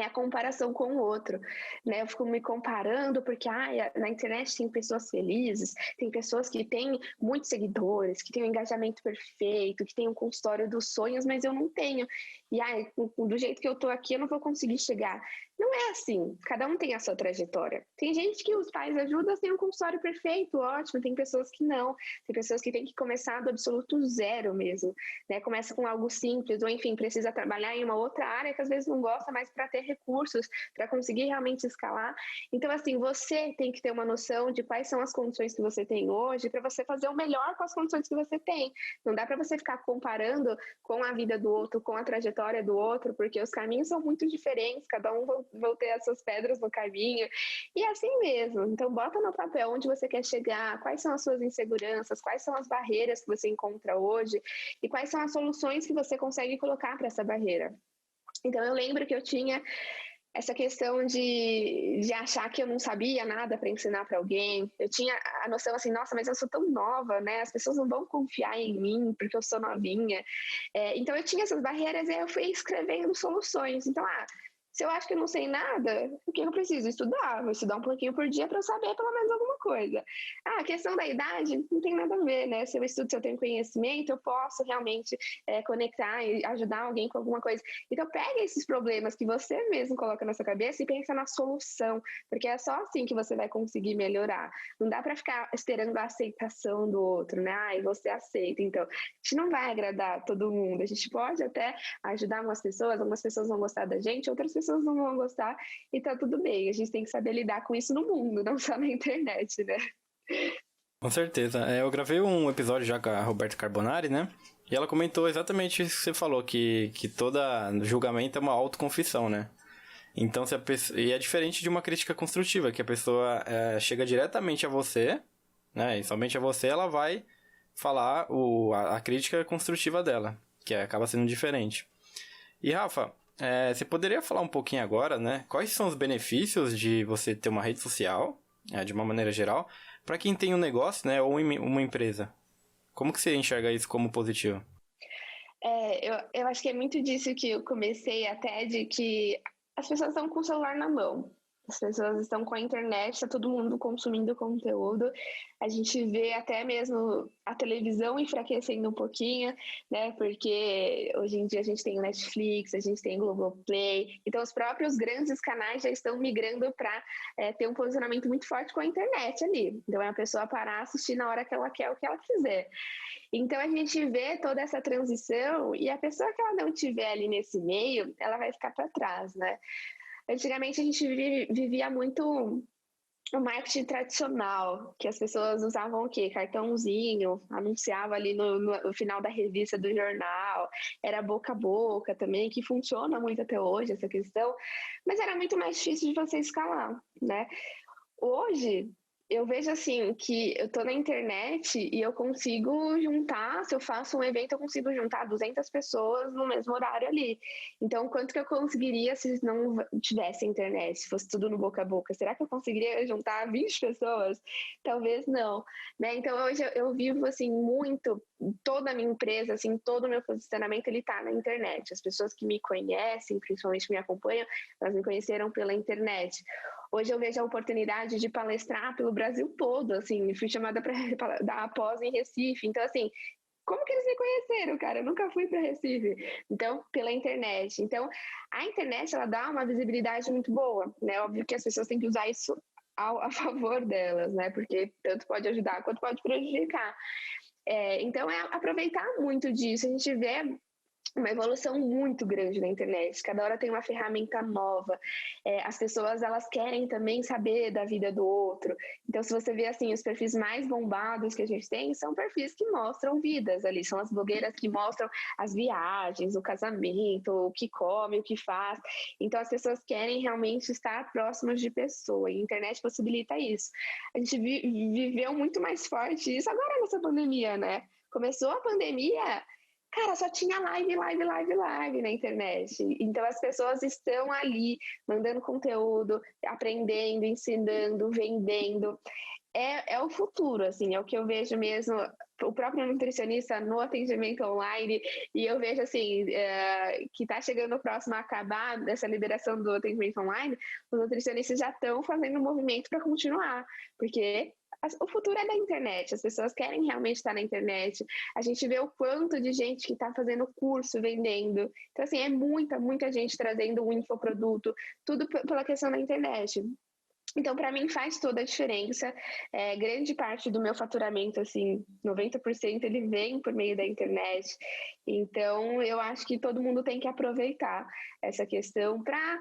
é a comparação com o outro, né? Eu fico me comparando porque na internet tem pessoas felizes, tem pessoas que têm muitos seguidores, que têm um engajamento perfeito, que têm um consultório dos sonhos, mas eu não tenho. E do jeito que eu tô aqui, eu não vou conseguir chegar. Não é assim, cada um tem a sua trajetória. Tem gente que os pais ajudam, tem um consultório perfeito, ótimo, tem pessoas que não, tem pessoas que têm que começar do absoluto zero mesmo, né? Começa com algo simples, ou enfim, precisa trabalhar em uma outra área que às vezes não gosta, mas para ter recursos, para conseguir realmente escalar. Então, assim, você tem que ter uma noção de quais são as condições que você tem hoje para você fazer o melhor com as condições que você tem. Não dá para você ficar comparando com a vida do outro, com a trajetória do outro, porque os caminhos são muito diferentes, cada um vão ter as suas pedras no caminho, e é assim mesmo. Então, bota no papel onde você quer chegar, quais são as suas inseguranças, quais são as barreiras que você encontra hoje, e quais são as soluções que você consegue colocar para essa barreira. Então, eu lembro que eu tinha essa questão de achar que eu não sabia nada para ensinar para alguém. Eu tinha a noção assim, nossa, mas eu sou tão nova, né? As pessoas não vão confiar em mim porque eu sou novinha. Então, eu tinha essas barreiras e aí eu fui escrevendo soluções. Então, se eu acho que eu não sei nada, o que eu preciso estudar? Vou estudar um pouquinho por dia para eu saber pelo menos alguma coisa. A questão da idade não tem nada a ver, né? Se eu estudo, se eu tenho conhecimento, eu posso realmente conectar e ajudar alguém com alguma coisa. Então, pega esses problemas que você mesmo coloca na sua cabeça e pensa na solução, porque é só assim que você vai conseguir melhorar. Não dá para ficar esperando a aceitação do outro, né? Você aceita. Então, a gente não vai agradar todo mundo. A gente pode até ajudar algumas pessoas vão gostar da gente, outras pessoas não vão gostar, e tá tudo bem. A gente tem que saber lidar com isso no mundo, não só na internet, né? Com certeza. Eu gravei um episódio já com a Roberta Carbonari, né? E ela comentou exatamente isso que você falou, que todo julgamento é uma autoconfissão, né? Então, se a pessoa... E é diferente de uma crítica construtiva, que a pessoa chega diretamente a você, né? E somente a você ela vai falar a crítica construtiva dela. que acaba sendo diferente. E Rafa, você poderia falar um pouquinho agora, né? Quais são os benefícios de você ter uma rede social, de uma maneira geral, para quem tem um negócio, né, ou uma empresa? Como que você enxerga isso como positivo? Eu acho que é muito disso que eu comecei até, de que as pessoas estão com o celular na mão. As pessoas estão com a internet, está todo mundo consumindo conteúdo. A gente vê até mesmo a televisão enfraquecendo um pouquinho, né? Porque hoje em dia a gente tem o Netflix, a gente tem o Globoplay. Então, os próprios grandes canais já estão migrando para ter um posicionamento muito forte com a internet ali. Então, é a pessoa parar, assistir na hora que ela quer, o que ela quiser. Então, a gente vê toda essa transição e a pessoa que ela não tiver ali nesse meio, ela vai ficar para trás, né? Antigamente, a gente vivia muito o marketing tradicional, que as pessoas usavam o quê? Cartãozinho, anunciava ali no final da revista do jornal, era boca a boca também, que funciona muito até hoje essa questão, mas era muito mais difícil de você escalar, né? Hoje, eu vejo assim que eu tô na internet e eu consigo juntar, se eu faço um evento, eu consigo juntar 200 pessoas no mesmo horário ali. Então, quanto que eu conseguiria se não tivesse internet, se fosse tudo no boca a boca? Será que eu conseguiria juntar 20 pessoas? Talvez não, né? Então, hoje eu vivo assim muito, toda a minha empresa, assim, todo o meu posicionamento, ele tá na internet. As pessoas que me conhecem, principalmente me acompanham, elas me conheceram pela internet. Hoje eu vejo a oportunidade de palestrar pelo Brasil todo, assim, fui chamada para dar a pós em Recife, então assim, como que eles me conheceram, cara? Eu nunca fui para Recife. Então, pela internet. Então, a internet, ela dá uma visibilidade muito boa, né? Óbvio que as pessoas têm que usar isso a favor delas, né? Porque tanto pode ajudar quanto pode prejudicar. Então, é aproveitar muito disso. A gente vê uma evolução muito grande na internet. Cada hora tem uma ferramenta nova. As pessoas, elas querem também saber da vida do outro. Então, se você vê assim, os perfis mais bombados que a gente tem são perfis que mostram vidas ali. São as blogueiras que mostram as viagens, o casamento, o que come, o que faz. Então, as pessoas querem realmente estar próximas de pessoa. E a internet possibilita isso. A gente viveu muito mais forte isso agora nessa pandemia, né? Começou a pandemia, cara, só tinha live na internet. Então as pessoas estão ali mandando conteúdo, aprendendo, ensinando, vendendo. É o futuro, assim, é o que eu vejo mesmo. O próprio nutricionista no atendimento online, e eu vejo assim, que está chegando o próximo a acabar dessa liberação do atendimento online, os nutricionistas já estão fazendo um movimento para continuar, porque o futuro é da internet, as pessoas querem realmente estar na internet. A gente vê o quanto de gente que está fazendo curso, vendendo. Então, assim, é muita gente trazendo um infoproduto, tudo pela questão da internet. Então, para mim, faz toda a diferença. Grande parte do meu faturamento, assim, 90%, ele vem por meio da internet. Então, eu acho que todo mundo tem que aproveitar essa questão para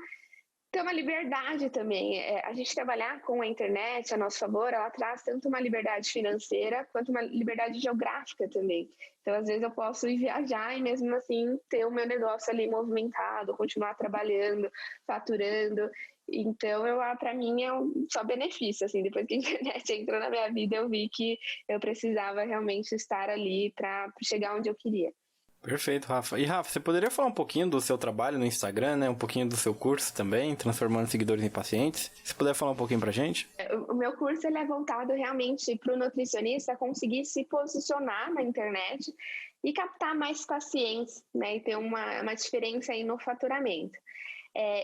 ter uma liberdade também. A gente trabalhar com a internet a nosso favor, ela traz tanto uma liberdade financeira quanto uma liberdade geográfica também. Então, às vezes eu posso ir viajar e mesmo assim ter o meu negócio ali movimentado, continuar trabalhando, faturando. Então, para mim é só benefício, assim, depois que a internet entrou na minha vida, eu vi que eu precisava realmente estar ali para chegar onde eu queria. Perfeito, Rafa. E Rafa, você poderia falar um pouquinho do seu trabalho no Instagram, né? Um pouquinho do seu curso também, transformando seguidores em pacientes? Se puder falar um pouquinho pra gente? O meu curso ele é voltado realmente para o nutricionista conseguir se posicionar na internet e captar mais pacientes, né? E ter uma diferença aí no faturamento.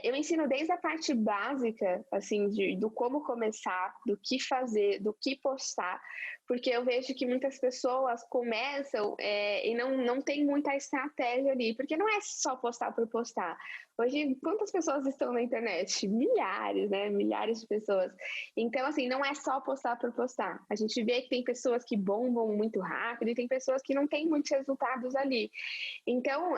Eu ensino desde a parte básica, assim, do como começar, do que fazer, do que postar, porque eu vejo que muitas pessoas começam e não tem muita estratégia ali, porque não é só postar por postar. Hoje, quantas pessoas estão na internet? Milhares, né? Milhares de pessoas. Então, assim, não é só postar por postar. A gente vê que tem pessoas que bombam muito rápido e tem pessoas que não têm muitos resultados ali. Então,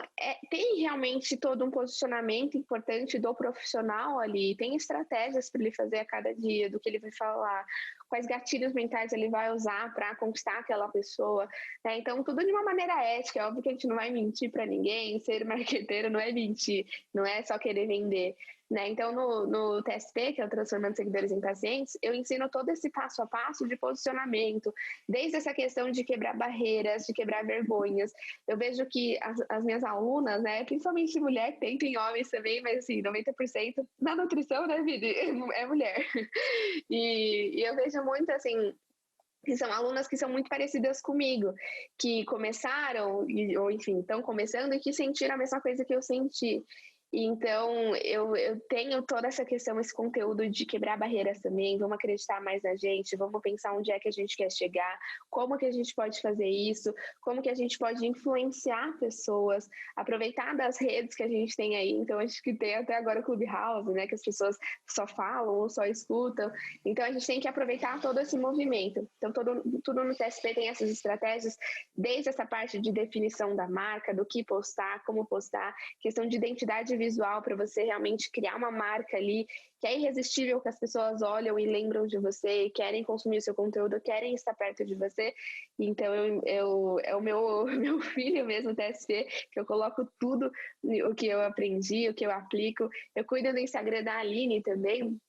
tem realmente todo um posicionamento importante do profissional ali, tem estratégias para ele fazer a cada dia, do que ele vai falar, quais gatilhos mentais ele vai usar para conquistar aquela pessoa, né? Então, tudo de uma maneira ética. É óbvio que a gente não vai mentir para ninguém, ser marqueteiro não é mentir, não é só querer vender, né? Então, no TSP, que é o Transformando Seguidores em Pacientes, eu ensino todo esse passo a passo de posicionamento, desde essa questão de quebrar barreiras, de quebrar vergonhas. Eu vejo que as minhas alunas, né, principalmente mulher, tem homens também, mas assim, 90% na nutrição, né, Vini, é mulher. E eu vejo muito, assim, que são alunas que são muito parecidas comigo, que começaram, ou enfim, estão começando e que sentiram a mesma coisa que eu senti. Então, eu tenho toda essa questão, esse conteúdo de quebrar barreiras também, vamos acreditar mais na gente, vamos pensar onde é que a gente quer chegar, como que a gente pode fazer isso, como que a gente pode influenciar pessoas, aproveitar das redes que a gente tem aí. Então, acho que tem até agora o Clubhouse, né, que as pessoas só falam ou só escutam. Então, a gente tem que aproveitar todo esse movimento. Então, tudo no TSP tem essas estratégias, desde essa parte de definição da marca, do que postar, como postar, questão de identidade visual para você realmente criar uma marca ali que é irresistível, que as pessoas olham e lembram de você, e querem consumir o seu conteúdo, querem estar perto de você. Então, é o meu filho mesmo, o TSP, que eu coloco tudo o que eu aprendi, o que eu aplico. Eu cuido do Instagram da Aline também,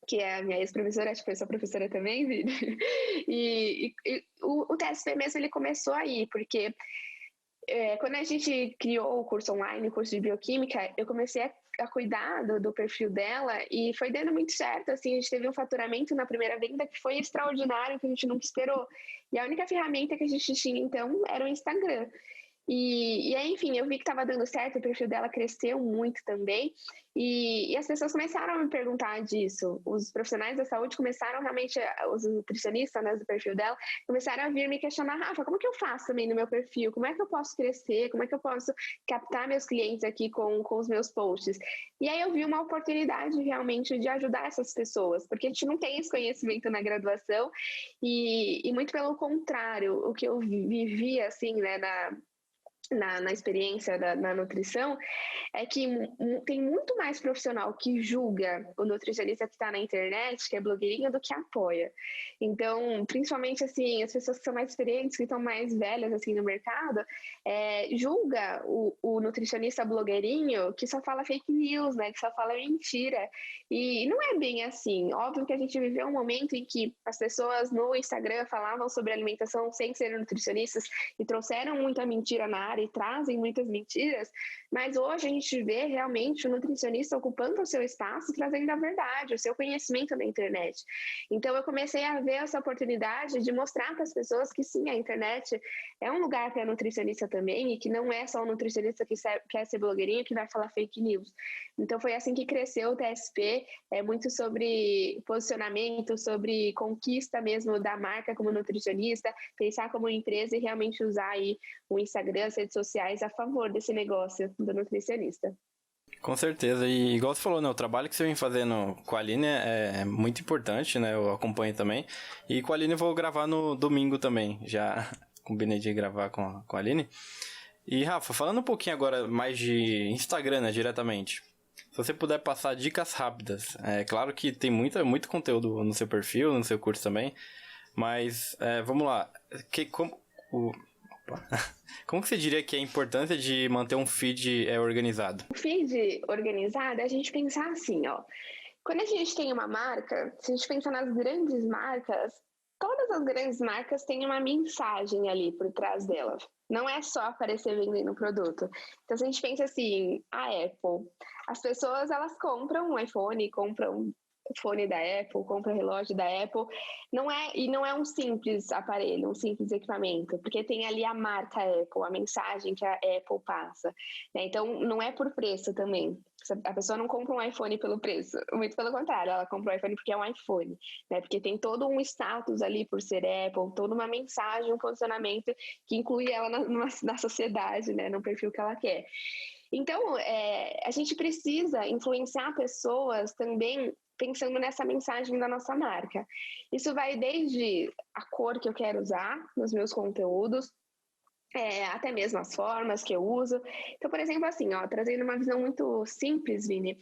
que é a minha ex-professora, acho que foi sua professora também, Vini. E o TSP mesmo, ele começou aí, porque quando a gente criou o curso online, o curso de bioquímica, eu comecei a cuidar do perfil dela e foi dando muito certo, assim, a gente teve um faturamento na primeira venda que foi extraordinário, que a gente nunca esperou. E a única ferramenta que a gente tinha, então, era o Instagram. E aí, enfim, eu vi que estava dando certo, o perfil dela cresceu muito também, e as pessoas começaram a me perguntar disso. Os profissionais da saúde começaram realmente, os nutricionistas, né, do perfil dela, começaram a vir me questionar: Rafa, como que eu faço também no meu perfil? Como é que eu posso crescer? Como é que eu posso captar meus clientes aqui com os meus posts? E aí eu vi uma oportunidade realmente de ajudar essas pessoas, porque a gente não tem esse conhecimento na graduação, e muito pelo contrário, o que eu vivi, assim, né, na experiência na nutrição, é que tem muito mais profissional que julga o nutricionista que está na internet, que é blogueirinha, do que apoia. Então, principalmente, assim, as pessoas que são mais experientes, que estão mais velhas, assim, no mercado, julga o nutricionista blogueirinho que só fala fake news, né, que só fala mentira. E não é bem assim. Óbvio que a gente viveu um momento em que as pessoas no Instagram falavam sobre alimentação sem ser nutricionistas e trouxeram muita mentira na área e trazem muitas mentiras, mas hoje a gente vê realmente o nutricionista ocupando o seu espaço, trazendo a verdade, o seu conhecimento na internet. Então eu comecei a ver essa oportunidade de mostrar para as pessoas que sim, a internet é um lugar para nutricionista também, e que não é só o nutricionista que quer ser blogueirinho que vai falar fake news. Então foi assim que cresceu o TSP, muito sobre posicionamento, sobre conquista mesmo da marca como nutricionista, pensar como empresa e realmente usar aí o Instagram, as redes sociais a favor desse negócio do nutricionista. Com certeza, e igual você falou, né, o trabalho que você vem fazendo com a Aline é muito importante, né, eu acompanho também, e com a Aline eu vou gravar no domingo também, já combinei de gravar com a Aline. E Rafa, falando um pouquinho agora mais de Instagram, né, diretamente, se você puder passar dicas rápidas, é claro que tem muito conteúdo no seu perfil, no seu curso também, mas vamos lá, como que você diria que é a importância de manter um feed organizado? O feed organizado é a gente pensar assim, ó. Quando a gente tem uma marca, se a gente pensar nas grandes marcas, todas as grandes marcas têm uma mensagem ali por trás delas. Não é só aparecer vendendo produto. Então, se a gente pensa assim, a Apple, as pessoas, elas compram um iPhone, compram fone da Apple, compra relógio da Apple, não é um simples aparelho, um simples equipamento, porque tem ali a marca Apple, a mensagem que a Apple passa, né? Então não é por preço também. A pessoa não compra um iPhone pelo preço, muito pelo contrário, ela compra um iPhone porque é um iPhone, né? Porque tem todo um status ali por ser Apple, toda uma mensagem, um posicionamento que inclui ela na sociedade, né? No perfil que ela quer. Então, a gente precisa influenciar pessoas também pensando nessa mensagem da nossa marca. Isso vai desde a cor que eu quero usar nos meus conteúdos, até mesmo as formas que eu uso. Então, por exemplo, assim, ó, trazendo uma visão muito simples, Vini,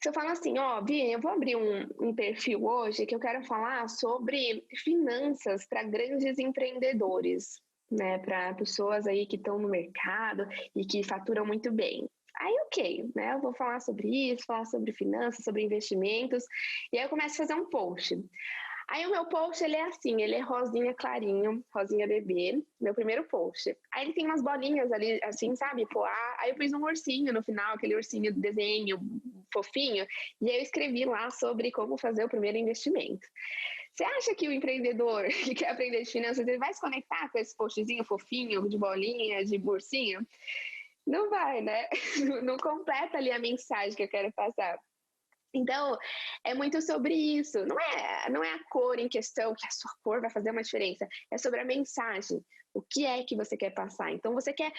se eu falo assim, ó, Vini, eu vou abrir um perfil hoje que eu quero falar sobre finanças para grandes empreendedores, né, para pessoas aí que estão no mercado e que faturam muito bem. Aí, ok, né? Eu vou falar sobre isso, falar sobre finanças, sobre investimentos, e aí eu começo a fazer um post. Aí o meu post, ele é assim, ele é rosinha clarinho, rosinha bebê, meu primeiro post. Aí ele tem umas bolinhas ali, assim, sabe, poá. Aí eu fiz um ursinho no final, aquele ursinho de desenho fofinho, e aí eu escrevi lá sobre como fazer o primeiro investimento. Você acha que o empreendedor que quer aprender de finanças, ele vai se conectar com esse postzinho fofinho, de bolinha, de ursinho? Não vai, né? Não completa ali a mensagem que eu quero passar. Então, é muito sobre isso. Não é a cor em questão, que a sua cor vai fazer uma diferença. É sobre a mensagem. O que é que você quer passar? Então, você quer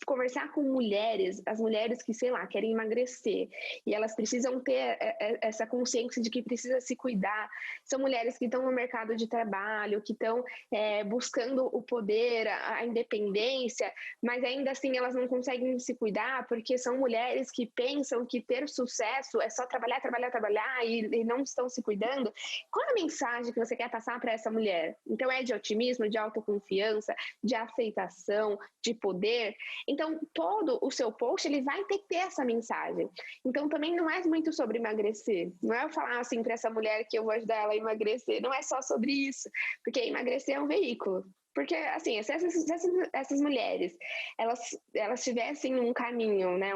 conversar com mulheres, as mulheres que, sei lá, querem emagrecer, e elas precisam ter essa consciência de que precisa se cuidar. São mulheres que estão no mercado de trabalho, que estão buscando o poder, a independência, mas ainda assim elas não conseguem se cuidar porque são mulheres que pensam que ter sucesso é só trabalhar, trabalhar, trabalhar e não estão se cuidando. Qual é a mensagem que você quer passar para essa mulher? Então é de otimismo, de autoconfiança, de aceitação, de poder. Então, todo o seu post, ele vai ter que ter essa mensagem. Então, também não é muito sobre emagrecer. Não é eu falar assim para essa mulher que eu vou ajudar ela a emagrecer. Não é só sobre isso. Porque emagrecer é um veículo. Porque, assim, se essas mulheres, elas tivessem um caminho, né,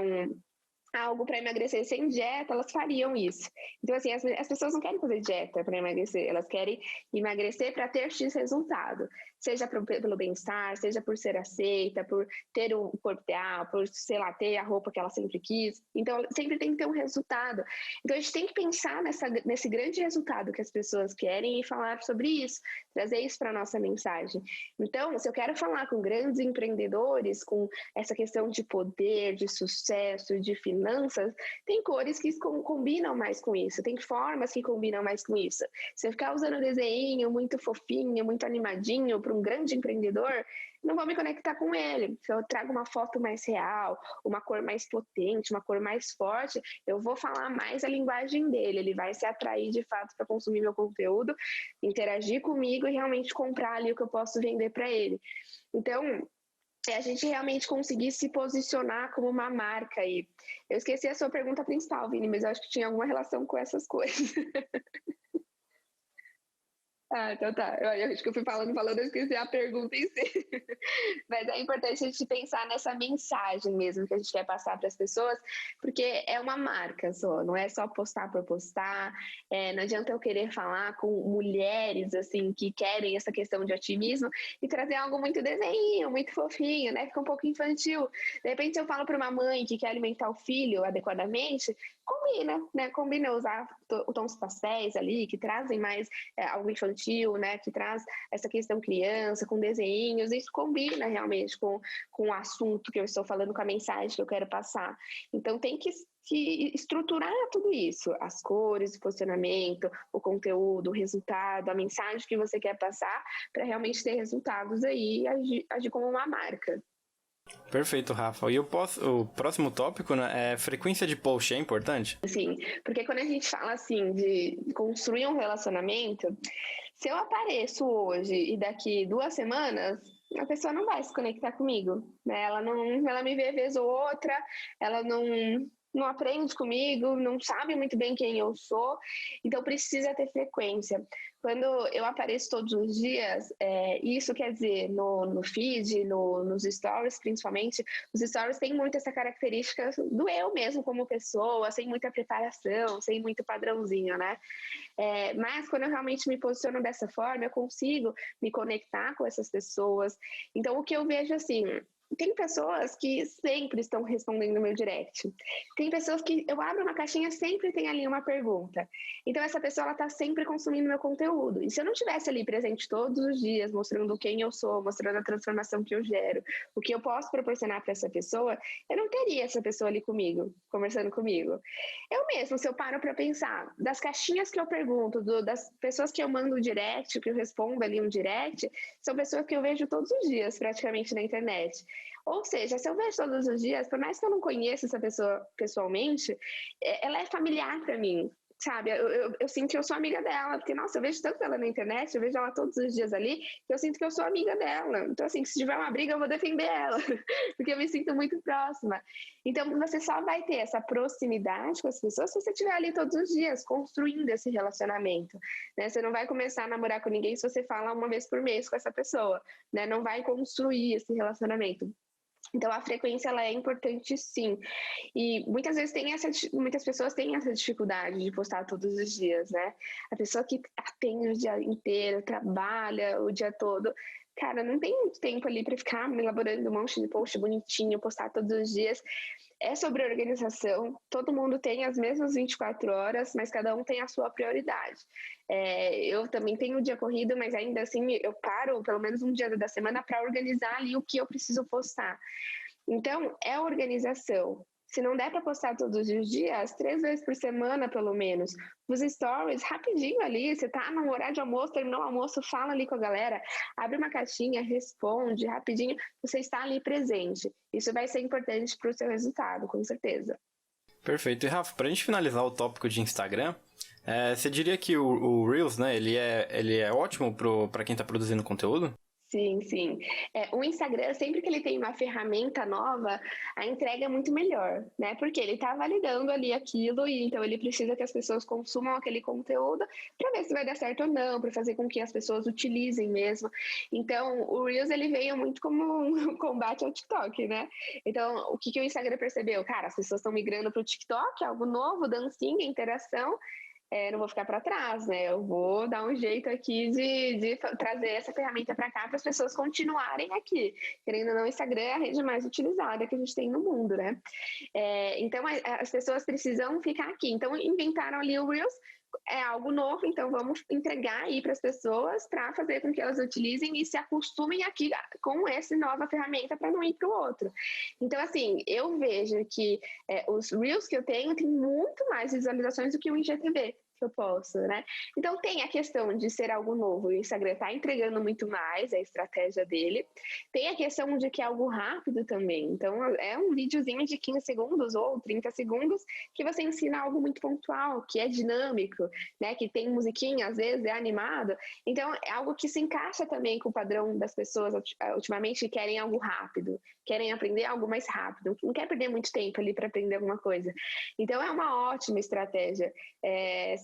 algo para emagrecer sem dieta, elas fariam isso. Então, assim, as pessoas não querem fazer dieta para emagrecer, elas querem emagrecer para ter X resultado. Seja pelo bem-estar, seja por ser aceita, por ter o corpo ideal, por, sei lá, ter a roupa que ela sempre quis. Então, sempre tem que ter um resultado. Então, a gente tem que pensar nesse grande resultado que as pessoas querem e falar sobre isso, trazer isso para a nossa mensagem. Então, se eu quero falar com grandes empreendedores, com essa questão de poder, de sucesso, de finanças, tem cores que combinam mais com isso, tem formas que combinam mais com isso. Se eu ficar usando desenho muito fofinho, muito animadinho para um grande empreendedor, não vou me conectar com ele. Se eu trago uma foto mais real, uma cor mais potente, uma cor mais forte, eu vou falar mais a linguagem dele, ele vai se atrair de fato para consumir meu conteúdo, interagir comigo e realmente comprar ali o que eu posso vender para ele. Então, a gente realmente conseguir se posicionar como uma marca aí. Eu esqueci a sua pergunta principal, Vini, mas eu acho que tinha alguma relação com essas coisas. Ah, então tá. Eu acho que eu fui falando, eu esqueci a pergunta em si. Mas é importante a gente pensar nessa mensagem mesmo que a gente quer passar para as pessoas, porque é uma marca só, não é só postar por postar. Não adianta eu querer falar com mulheres assim que querem essa questão de otimismo e trazer algo muito desenho, muito fofinho, né? Fica um pouco infantil. De repente eu falo para uma mãe que quer alimentar o filho adequadamente, combina, né? Combina usar tons pastéis ali, que trazem mais algo infantil, né? Que traz essa questão criança, com desenhos, isso combina realmente com o assunto que eu estou falando, com a mensagem que eu quero passar. Então tem que estruturar tudo isso, as cores, o posicionamento, o conteúdo, o resultado, a mensagem que você quer passar, para realmente ter resultados aí e agir como uma marca. Perfeito, Rafa. E o próximo tópico, né, é frequência de post, é importante? Sim, porque quando a gente fala assim de construir um relacionamento, se eu apareço hoje e daqui 2 semanas, a pessoa não vai se conectar comigo, né? Ela me vê vez ou outra, ela não aprende comigo, não sabe muito bem quem eu sou, então precisa ter frequência. Quando eu apareço todos os dias, isso quer dizer no feed, nos stories principalmente, os stories têm muito essa característica do eu mesmo como pessoa, sem muita preparação, sem muito padrãozinho, né? Mas quando eu realmente me posiciono dessa forma, eu consigo me conectar com essas pessoas. Então, o que eu vejo assim, tem pessoas que sempre estão respondendo no meu direct. Tem pessoas que eu abro uma caixinha, sempre tem ali uma pergunta. Então, essa pessoa, ela está sempre consumindo meu conteúdo. E se eu não estivesse ali presente todos os dias, mostrando quem eu sou, mostrando a transformação que eu gero, o que eu posso proporcionar para essa pessoa, eu não teria essa pessoa ali comigo, conversando comigo. Eu mesmo, se eu paro para pensar, das caixinhas que eu pergunto, das pessoas que eu mando direct, que eu respondo ali um direct, são pessoas que eu vejo todos os dias, praticamente, na internet. Ou seja, se eu vejo todos os dias, por mais que eu não conheça essa pessoa pessoalmente, ela é familiar para mim. sabe, eu sinto que eu sou amiga dela, porque, nossa, eu vejo tanto ela na internet, eu vejo ela todos os dias ali, que eu sinto que eu sou amiga dela. Então, assim, se tiver uma briga, eu vou defender ela, porque eu me sinto muito próxima. Então, você só vai ter essa proximidade com as pessoas se você estiver ali todos os dias, construindo esse relacionamento, né? Você não vai começar a namorar com ninguém se você fala uma vez por mês com essa pessoa, né? Não vai construir esse relacionamento. Então, a frequência, ela é importante, sim. E muitas vezes muitas pessoas têm essa dificuldade de postar todos os dias, né? A pessoa que atende o dia inteiro, trabalha o dia todo, cara, não tem muito tempo ali para ficar elaborando um monte de post bonitinho, postar todos os dias. É sobre organização, todo mundo tem as mesmas 24 horas, mas cada um tem a sua prioridade. Eu também tenho o dia corrido, mas ainda assim eu paro pelo menos um dia da semana para organizar ali o que eu preciso postar. Então, é organização. Se não der para postar todos os dias, 3 vezes por semana, pelo menos. Os stories, rapidinho ali, você tá no horário de almoço, terminou o almoço, fala ali com a galera, abre uma caixinha, responde rapidinho, você está ali presente. Isso vai ser importante para o seu resultado, com certeza. Perfeito. E Rafa, pra gente finalizar o tópico de Instagram, você diria que o Reels, né, ele é ótimo para quem tá produzindo conteúdo? Sim, sim. O Instagram, sempre que ele tem uma ferramenta nova, a entrega é muito melhor, né? Porque ele está validando ali aquilo e então ele precisa que as pessoas consumam aquele conteúdo para ver se vai dar certo ou não, para fazer com que as pessoas utilizem mesmo. Então, o Reels, ele veio muito como um combate ao TikTok, né? Então, o que o Instagram percebeu? Cara, as pessoas estão migrando para o TikTok, algo novo, dancinha, interação, não vou ficar para trás, né? Eu vou dar um jeito aqui de trazer essa ferramenta para cá para as pessoas continuarem aqui. Querendo ou não, o Instagram é a rede mais utilizada que a gente tem no mundo, né? Então, as pessoas precisam ficar aqui. Então, inventaram ali o Reels, é algo novo, então vamos entregar aí para as pessoas para fazer com que elas utilizem e se acostumem aqui com essa nova ferramenta para não ir para o outro. Então, assim, eu vejo que os Reels que eu tenho tem muito mais visualizações do que o IGTV que eu posso, né? Então tem a questão de ser algo novo, o Instagram está entregando muito mais a estratégia dele, tem a questão de que é algo rápido também, então é um videozinho de 15 segundos ou 30 segundos que você ensina algo muito pontual, que é dinâmico, né? Que tem musiquinha, às vezes é animado, então é algo que se encaixa também com o padrão das pessoas ultimamente que querem algo rápido, querem aprender algo mais rápido, não quer perder muito tempo ali para aprender alguma coisa. Então é uma ótima estratégia.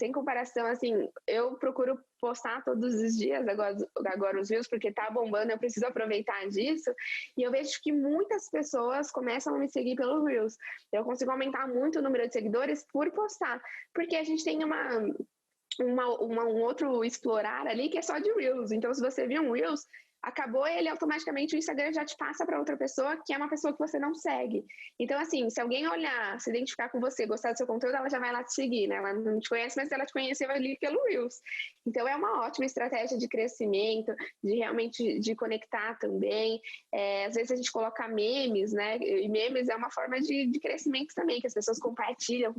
Sem comparação, assim, eu procuro postar todos os dias agora os Reels, porque tá bombando, eu preciso aproveitar disso, e eu vejo que muitas pessoas começam a me seguir pelo Reels. Eu consigo aumentar muito o número de seguidores por postar, porque a gente tem um outro explorar ali que é só de Reels. Então, se você viu um Reels, acabou ele, automaticamente o Instagram já te passa para outra pessoa que é uma pessoa que você não segue. Então, assim, se alguém olhar, se identificar com você, gostar do seu conteúdo, ela já vai lá te seguir, né? Ela não te conhece, mas ela te conheceu ali pelo Reels. Então, é uma ótima estratégia de crescimento, de realmente de conectar também. Às vezes a gente coloca memes, né? E memes é uma forma de crescimento também, que as pessoas compartilham,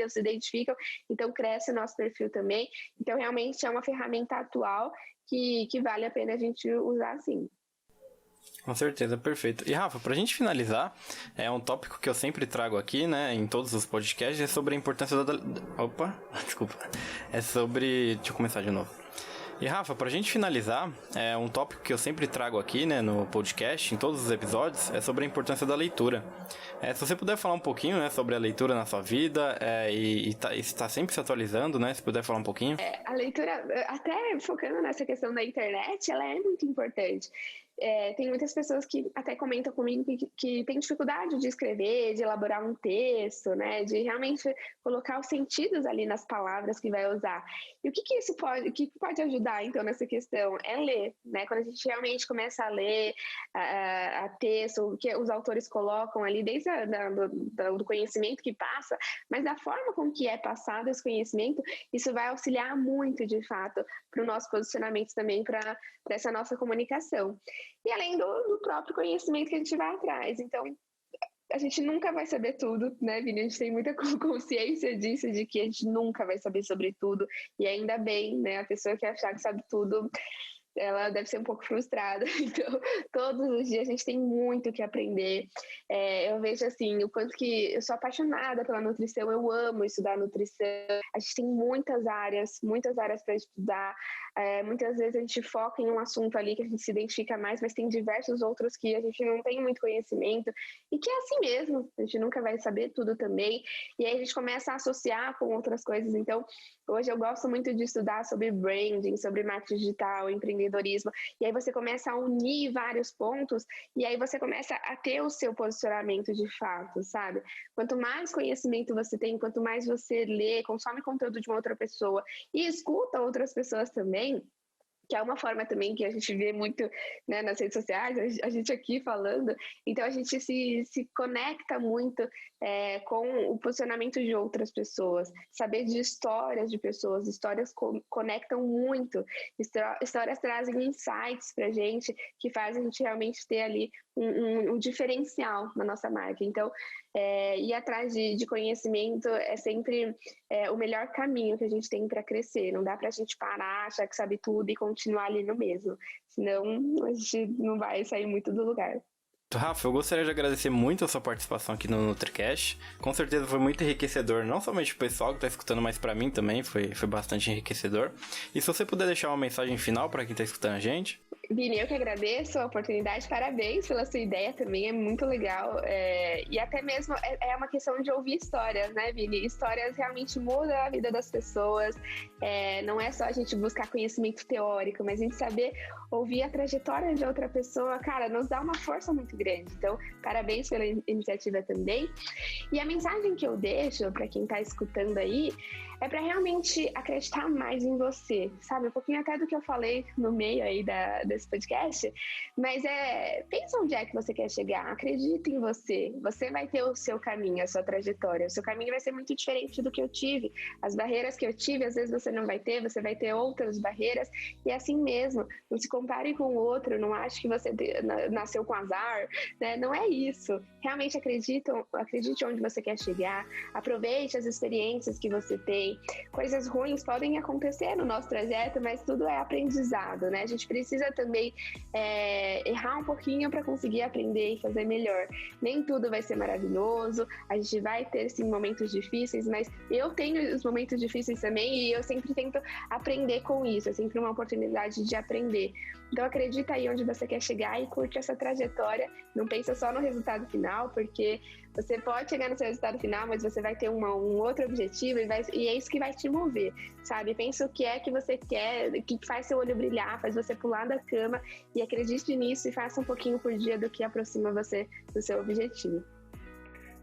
se identificam, então cresce o nosso perfil também. Então, realmente é uma ferramenta atual que vale a pena a gente usar sim. Com certeza, perfeito. E Rafa, pra gente finalizar, um tópico que eu sempre trago aqui, né, em todos os podcasts, é sobre a importância da... Opa, desculpa. Deixa eu começar de novo. E Rafa, pra gente finalizar, um tópico que eu sempre trago aqui, né, no podcast, em todos os episódios, é sobre a importância da leitura. Se você puder falar um pouquinho, né, sobre a leitura na sua vida, e está sempre se atualizando, né, se puder falar um pouquinho. A leitura, até focando nessa questão da internet, ela é muito importante. Tem muitas pessoas que até comentam comigo que tem dificuldade de escrever, de elaborar um texto, né, de realmente colocar os sentidos ali nas palavras que vai usar. E o que pode ajudar, então, nessa questão? É ler, né? Quando a gente realmente começa a ler a texto, o que os autores colocam ali, desde do conhecimento que passa, mas da forma com que é passado esse conhecimento, isso vai auxiliar muito, de fato, para o nosso posicionamento também, para essa nossa comunicação. E além do próprio conhecimento que a gente vai atrás. Então, a gente nunca vai saber tudo, né, Vini? A gente tem muita consciência disso, de que a gente nunca vai saber sobre tudo. E ainda bem, né? A pessoa que achar que sabe tudo ela deve ser um pouco frustrada. Então, todos os dias a gente tem muito o que aprender. Eu vejo assim, o quanto que eu sou apaixonada pela nutrição, eu amo estudar nutrição. A gente tem muitas áreas para estudar. Muitas vezes a gente foca em um assunto ali que a gente se identifica mais, mas tem diversos outros que a gente não tem muito conhecimento, e que é assim mesmo, a gente nunca vai saber tudo também, e aí a gente começa a associar com outras coisas. Então, hoje eu gosto muito de estudar sobre branding, sobre marketing digital, empreendedorismo, e aí você começa a unir vários pontos, e aí você começa a ter o seu posicionamento de fato, sabe? Quanto mais conhecimento você tem, quanto mais você lê, consome conteúdo de uma outra pessoa e escuta outras pessoas também, que é uma forma também que a gente vê muito, né, nas redes sociais, a gente aqui falando, então a gente se conecta muito com o posicionamento de outras pessoas, saber de histórias de pessoas, histórias conectam muito, histórias trazem insights pra gente, que fazem a gente realmente ter ali um diferencial na nossa marca. Então, ir atrás de conhecimento é sempre o melhor caminho que a gente tem para crescer. Não dá para a gente parar, achar que sabe tudo e continuar ali no mesmo. Senão, a gente não vai sair muito do lugar. Rafa, eu gostaria de agradecer muito a sua participação aqui no NutriCast. Com certeza foi muito enriquecedor, não somente o pessoal que está escutando, mas para mim também foi bastante enriquecedor. E se você puder deixar uma mensagem final para quem está escutando a gente? Vini, eu que agradeço a oportunidade, parabéns pela sua ideia também, é muito legal, e até mesmo é uma questão de ouvir histórias, né, Vini? Histórias realmente mudam a vida das pessoas, não é só a gente buscar conhecimento teórico, mas a gente saber ouvir a trajetória de outra pessoa, cara, nos dá uma força muito grande. Então, parabéns pela iniciativa também. E a mensagem que eu deixo para quem está escutando aí é para realmente acreditar mais em você, sabe? Um pouquinho até do que eu falei no meio aí desse podcast, mas pensa onde é que você quer chegar, acredita em você, você vai ter o seu caminho, a sua trajetória, o seu caminho vai ser muito diferente do que eu tive, as barreiras que eu tive, às vezes você não vai ter, você vai ter outras barreiras, e é assim mesmo, não se compare com o outro, não ache que você nasceu com azar, né? Não é isso, realmente acredite onde você quer chegar, aproveite as experiências que você tem. Coisas ruins podem acontecer no nosso trajeto, mas tudo é aprendizado, né? A gente precisa também errar um pouquinho para conseguir aprender e fazer melhor. Nem tudo vai ser maravilhoso, a gente vai ter sim momentos difíceis, mas eu tenho os momentos difíceis também e eu sempre tento aprender com isso, é sempre uma oportunidade de aprender. Então acredita aí onde você quer chegar e curte essa trajetória, não pensa só no resultado final, porque você pode chegar no seu resultado final, mas você vai ter um outro objetivo e é isso que vai te mover, sabe? Pensa o que é que você quer, o que faz seu olho brilhar, faz você pular da cama e acredite nisso e faça um pouquinho por dia do que aproxima você do seu objetivo.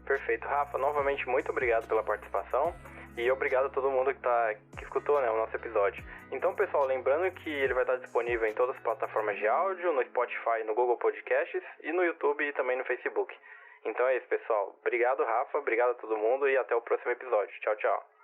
Perfeito. Rafa, novamente muito obrigado pela participação e obrigado a todo mundo que escutou, né, o nosso episódio. Então, pessoal, lembrando que ele vai estar disponível em todas as plataformas de áudio, no Spotify, no Google Podcasts e no YouTube e também no Facebook. Então é isso, pessoal. Obrigado, Rafa. Obrigado a todo mundo e até o próximo episódio. Tchau, tchau.